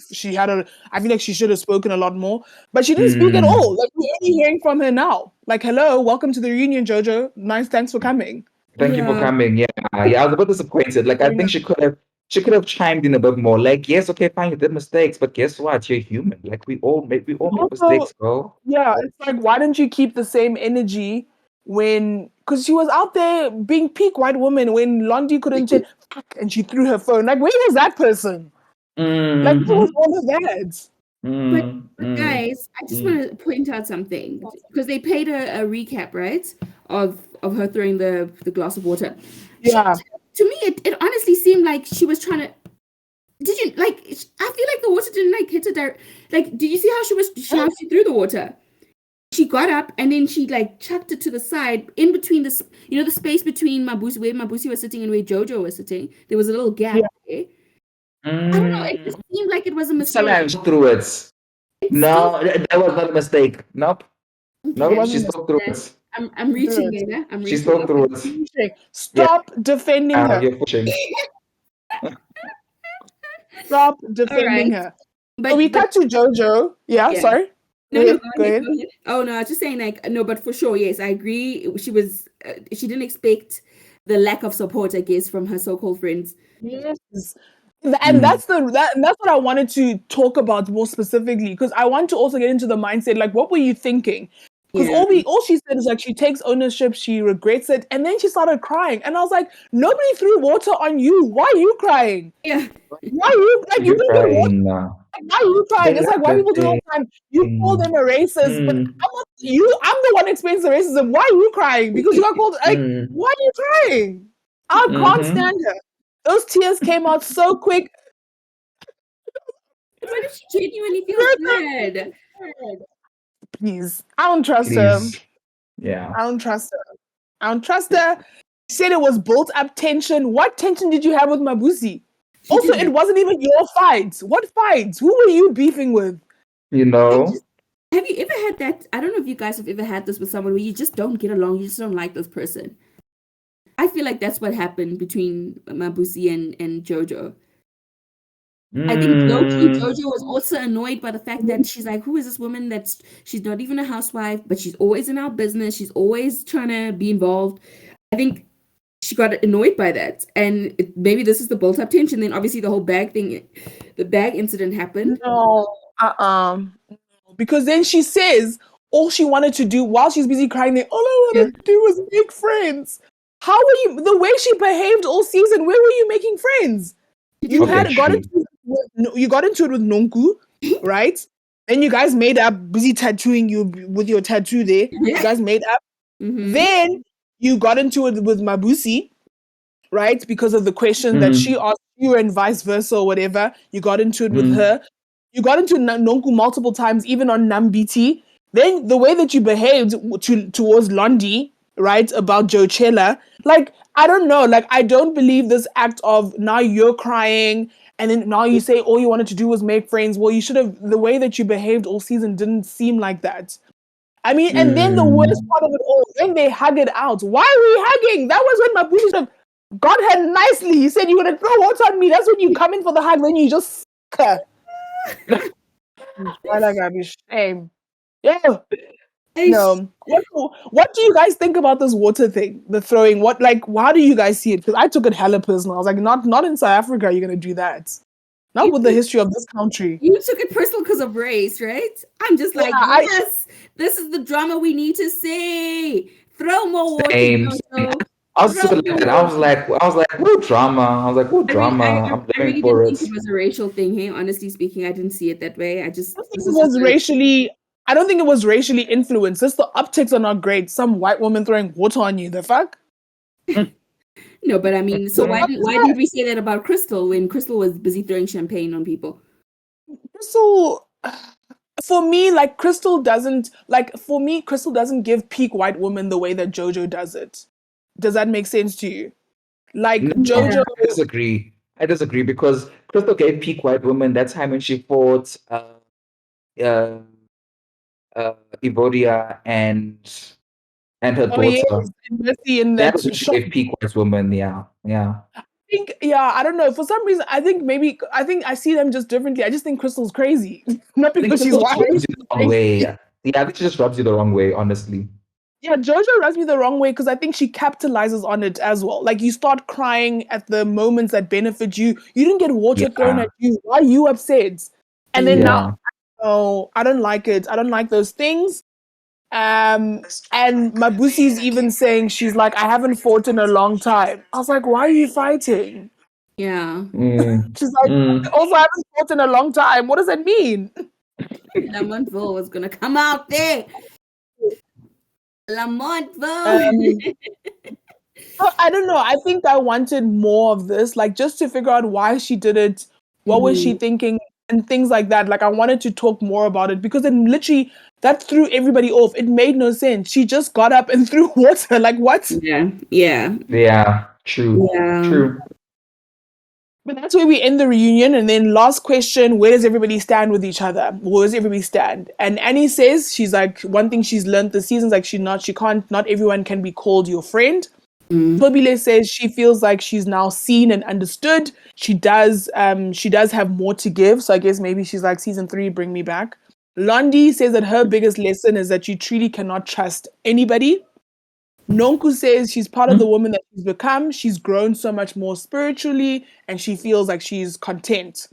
I feel like she should have spoken a lot more, but she didn't speak at all. Like, we're only hearing from her now. Like, hello, welcome to the reunion, JoJo. Nice, thanks for coming. Thank you for coming. Yeah, I was a bit disappointed. Like, I think she could have chimed in a bit more. Like, yes, okay, fine, you did mistakes, but guess what? You're human. Like, we all make mistakes, bro. Yeah, it's like, why don't you keep the same energy because she was out there being peak white woman when Londy couldn't say fuck and she threw her phone. Like, where was that person? Like, who was all of that? But guys, I just want to point out something because they played a recap, right, of her throwing the glass of water. Yeah. To me, it honestly seemed like she was trying to. Did you like? I feel like the water didn't water like, did you see how how she threw the water? She got up and then she like chucked it to the side in between the space between Mabusi, where Mabusi was sitting and where Jojo was sitting. There was a little gap there. I don't know. It just seemed like it was a mistake. Sometimes through it. No, that was not a mistake. Nope. Okay. No, she spoke through it. I'm reaching in. I'm She reaching. spoke through it. Stop defending her. You're pushing. Stop defending her. But so we cut to Jojo. Yeah. Sorry. No, go ahead. Oh no, I was just saying like no, but for sure, yes, I agree. She didn't expect the lack of support, I guess, from her so-called friends. Yes. And that's what I wanted to talk about more specifically, because I want to also get into the mindset, like, what were you thinking? Because all she said is like she takes ownership, she regrets it, and then she started crying, and I was like, nobody threw water on you. Why are you crying? Yeah. Why are you like you didn't get water? Why are you crying? It's like why people do all the time. You call them a racist, but I'm not you. I'm the one experiencing racism. Why are you crying? Because you got called. Like, why are you crying? I can't stand her. Those tears came out so quick. Why did she genuinely feel sad? Please, I don't trust her. Yeah, I don't trust her. She said it was built up tension. What tension did you have with Mabusi? Also, it wasn't even your fights. What fights? Who were you beefing with? You know. Have you ever had that? I don't know if you guys have ever had this with someone where you just don't get along. You just don't like this person. I feel like that's what happened between Mabusi and Jojo. I think Jojo was also annoyed by the fact that she's like, who is this woman she's not even a housewife, but she's always in our business. She's always trying to be involved. I think she got annoyed by that. And maybe this is the built-up tension. Then obviously the whole bag incident happened. No, because then she says all she wanted to do while she's busy crying, all I wanted to do was make friends. How were you, the way she behaved all season, where were you making friends? You got into it with Nonku, right? Then you guys made up, busy tattooing you with your tattoo there. You guys made up. Mm-hmm. Then you got into it with Mabusi, right? Because of the question that she asked you and vice versa or whatever. You got into it with her. You got into Nonku multiple times, even on Nambiti. Then the way that you behaved towards Londy, right, about Jochella, like, I don't know, like, I don't believe this act of now you're crying and then now you say all you wanted to do was make friends. Well, you should have, the way that you behaved all season didn't seem like that. I mean, and then the worst part of it all, when they hug it out, why are we hugging? That was when Mabusi should have got her nicely. He said, you're going to throw water on me. That's when you come in for the hug, then you just shame. Yeah. No. What do you guys think about this water thing? The throwing, how do you guys see it? Because I took it hella personal. I was like, not in South Africa, you're gonna do that. Not with the history of this country. You took it personal because of race, right? I'm just like, yes, this is the drama we need to see. Throw more water. I was like, what drama? I really didn't think it was a racial thing. Hey, honestly speaking, I didn't see it that way. I don't think it was racially influenced. Just the optics are not great. Some white woman throwing water on you. The fuck? No, but I mean, so why did we say that about Crystal when Crystal was busy throwing champagne on people? Crystal, for me, Crystal doesn't give peak white woman the way that Jojo does it. Does that make sense to you? Jojo. I disagree because Crystal gave peak white woman that time when she fought Evodia and her daughter. Yes. That was she gave peak white woman. Yeah. I don't know. For some reason, I think I see them just differently. I just think Crystal's crazy. Not because she's white. Yeah, I think she just rubs you the wrong way, honestly. Yeah, Jojo rubs me the wrong way because I think she capitalizes on it as well. Like, you start crying at the moments that benefit you. You didn't get water thrown at you. Why are you upset? And then now, I don't like it. I don't like those things. And Mabusi's even saying, she's like, I haven't fought in a long time. I was like, why are you fighting? Yeah. She's like, also, I haven't fought in a long time. What does that mean? Lamontville was going to come out there. Lamontville. I don't know. I think I wanted more of this, just to figure out why she did it. What was she thinking? and things like that. Like I wanted to talk more about it because it literally that threw everybody off. It made no sense. She just got up and threw water. Like what? Yeah. Yeah. Yeah. True. Yeah. True. But that's where we end the reunion. And then last question, where does everybody stand with each other? Where does everybody stand? And Annie says she's like, one thing she's learned this season is like not everyone can be called your friend. Toby says she feels like she's now seen and understood. She does have more to give. So I guess maybe she's like, season 3, bring me back. Londy says that her biggest lesson is that you truly cannot trust anybody. Nonku says she's part of the woman that she's become. She's grown so much more spiritually and she feels like she's content.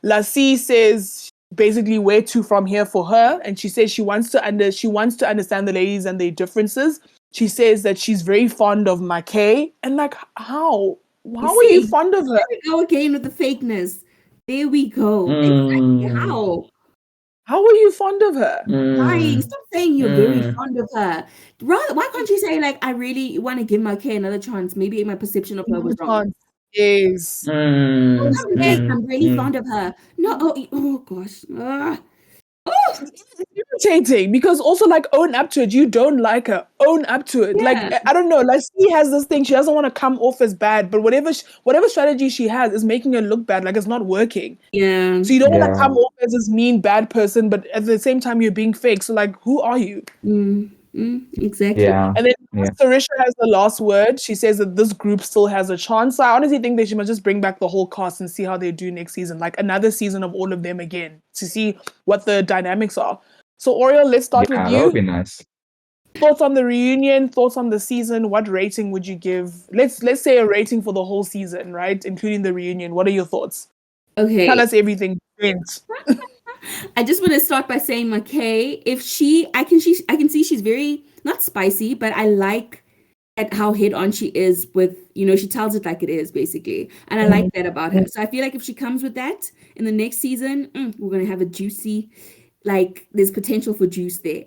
Lassie says basically where to from here for her, and she says she wants to understand the ladies and their differences. She says that she's very fond of McKay, and like how are you fond of her? There we go again with the fakeness. There we go. Exactly. How are you fond of her? Lying. Stop saying you're very fond of her. Why can't you say like I really want to give McKay another chance? Maybe my perception of her was wrong. Yes. I'm really fond of her. No, oh gosh. It's irritating because also like own up to it. You don't like her. Own up to it. Yeah. Like I don't know. Like she has this thing. She doesn't want to come off as bad, but whatever strategy she has is making her look bad. Like it's not working. Yeah. So you don't want to come off as this mean bad person, but at the same time you're being fake. So like, who are you? Exactly. Yeah. And then Sarisha has the last word. She says that this group still has a chance. So I honestly think they should just bring back the whole cast and see how they do next season. Like another season of all of them again to see what the dynamics are. So Oriel, let's start with you. That would be nice. Thoughts on the reunion, thoughts on the season. What rating would you give? Let's say a rating for the whole season, right? Including the reunion. What are your thoughts? Okay. Tell us everything. I just want to start by saying McKay, I can see she's very not spicy, but I like at how head on she is with, she tells it like it is basically. And I like that about her. So I feel like if she comes with that in the next season, we're going to have a juicy, like there's potential for juice there.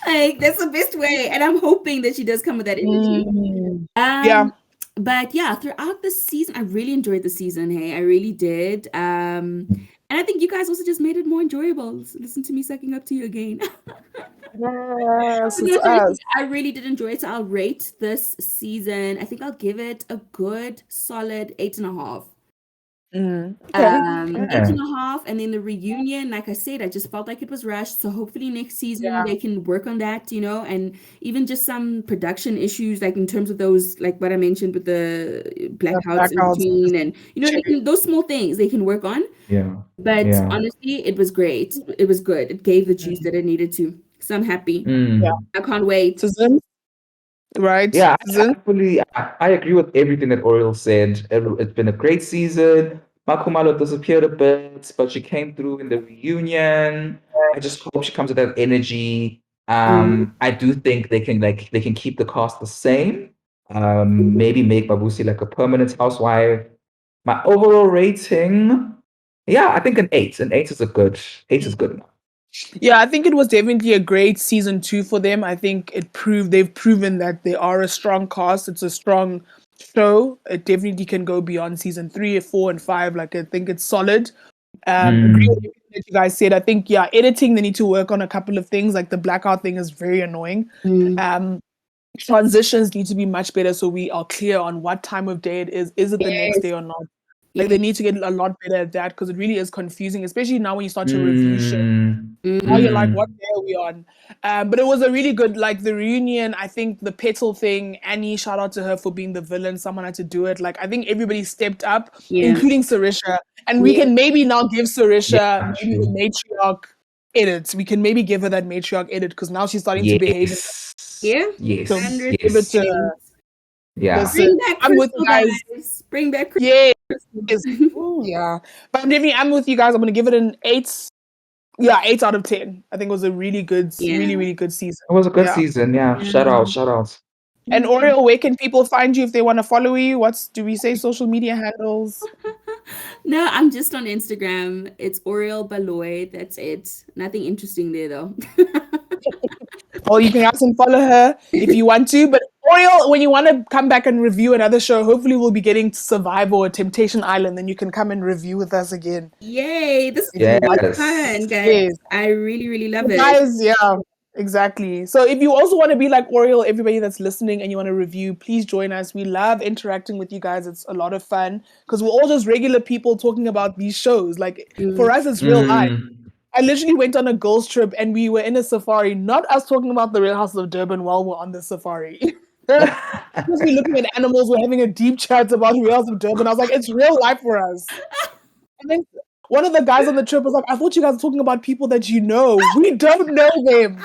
Like that's the best way. And I'm hoping that she does come with that energy. Yeah. But yeah, throughout the season, I really enjoyed the season. Hey, I really did. And I think you guys also just made it more enjoyable. Listen to me sucking up to you again. Yes, it's us. I really did enjoy it. So I'll rate this season. I think I'll give it a good solid 8.5. Okay. 8.5, and then the reunion, like I said, I just felt like it was rushed. So hopefully next season they can work on that, and even just some production issues, like in terms of those, like what I mentioned with the blackouts in between, and those small things they can work on. Yeah. But honestly, it was great. It was good. It gave the juice that it needed to. So I'm happy. Yeah. I can't wait. Right. Yeah, I agree with everything that Oriel said. It's been a great season. Makumalo disappeared a bit, but she came through in the reunion. I just hope she comes with that energy. I do think they can keep the cast the same. Maybe make Mabusi like a permanent housewife. My overall rating, I think an 8. An 8 is is good enough. Yeah, I think it was definitely a great season 2 for them. I think they've proven that they are a strong cast. It's a strong show. It definitely can go beyond season 3, 4, and 5. Like I think it's solid. Agree with everything that you guys said. I think editing they need to work on a couple of things. Like the blackout thing is very annoying. Transitions need to be much better so we are clear on what time of day it is. Is it the next day or not? Like they need to get a lot better at that because it really is confusing, especially now when you start to review shit. Now you're like, what day are we on? But it was a really good, like the reunion. I think the petal thing, Annie, shout out to her for being the villain. Someone had to do it. Like I think everybody stepped up, including Sarisha. And we can maybe now give Sarisha maybe the matriarch edit. We can maybe give her that matriarch edit because now she's starting to behave. Yes. So Yes. give it to her. Yeah. Listen, bring back I'm with you guys. Bring back Crystal. Yes. Ooh, yeah. But I'm with you guys. I'm gonna give it an 8. Yeah, 8 out of 10. I think it was a really good, really good season. It was a good season. Yeah. Shout out. And Oriel, where can people find you if they want to follow you? Do we say social media handles? No, I'm just on Instagram. It's Oriel Baloy. That's it. Nothing interesting there though. Well, you can ask and follow her if you want to. But Oriel, when you want to come back and review another show, hopefully we'll be getting to Survivor or Temptation Island, then you can come and review with us again. Yay! This is Yes. fun, guys. Yes. I really, really love it. Guys, yeah, exactly. So if you also want to be like Oriel, everybody that's listening, and you want to review, please join us. We love interacting with you guys. It's a lot of fun because we're all just regular people talking about these shows. Like for us, it's real life. I literally went on a girls' trip and we were in a safari, not us talking about the Real House of Durban while we're on the safari. Because we're looking at animals, we're having a deep chat about Real House of Durban. I was like, it's real life for us. And then one of the guys on the trip was like, I thought you guys were talking about people that you know. We don't know them.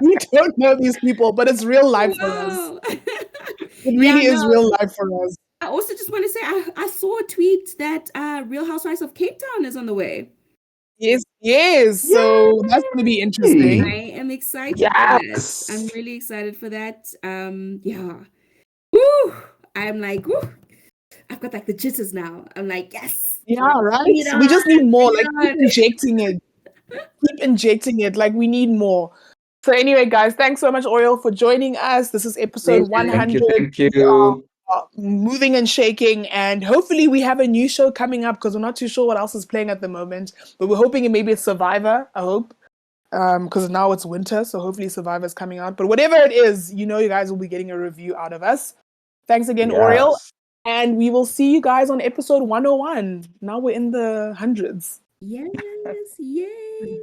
We don't know these people, but it's real life for us. It really is real life for us. I also just want to say I saw a tweet that Real Housewives of Cape Town is on the way. Yes. So that's going to be interesting. I am excited for that. I'm really excited for that. Yeah. Woo! I'm like, woo! I've got like the jitters now. I'm like, yes. Yeah, right? We just need more. Like, keep injecting it. Keep injecting it. Like, we need more. So anyway, guys, thanks so much, Oriel, for joining us. This is episode 100. Thank you. Moving and shaking, and hopefully we have a new show coming up because we're not too sure what else is playing at the moment, but we're hoping maybe it's Survivor. I hope, because now it's winter, so hopefully Survivor's coming out. But whatever it is, you guys will be getting a review out of us. Thanks again, Oriel, and we will see you guys on episode 101. Now we're in the hundreds. Yes, yay.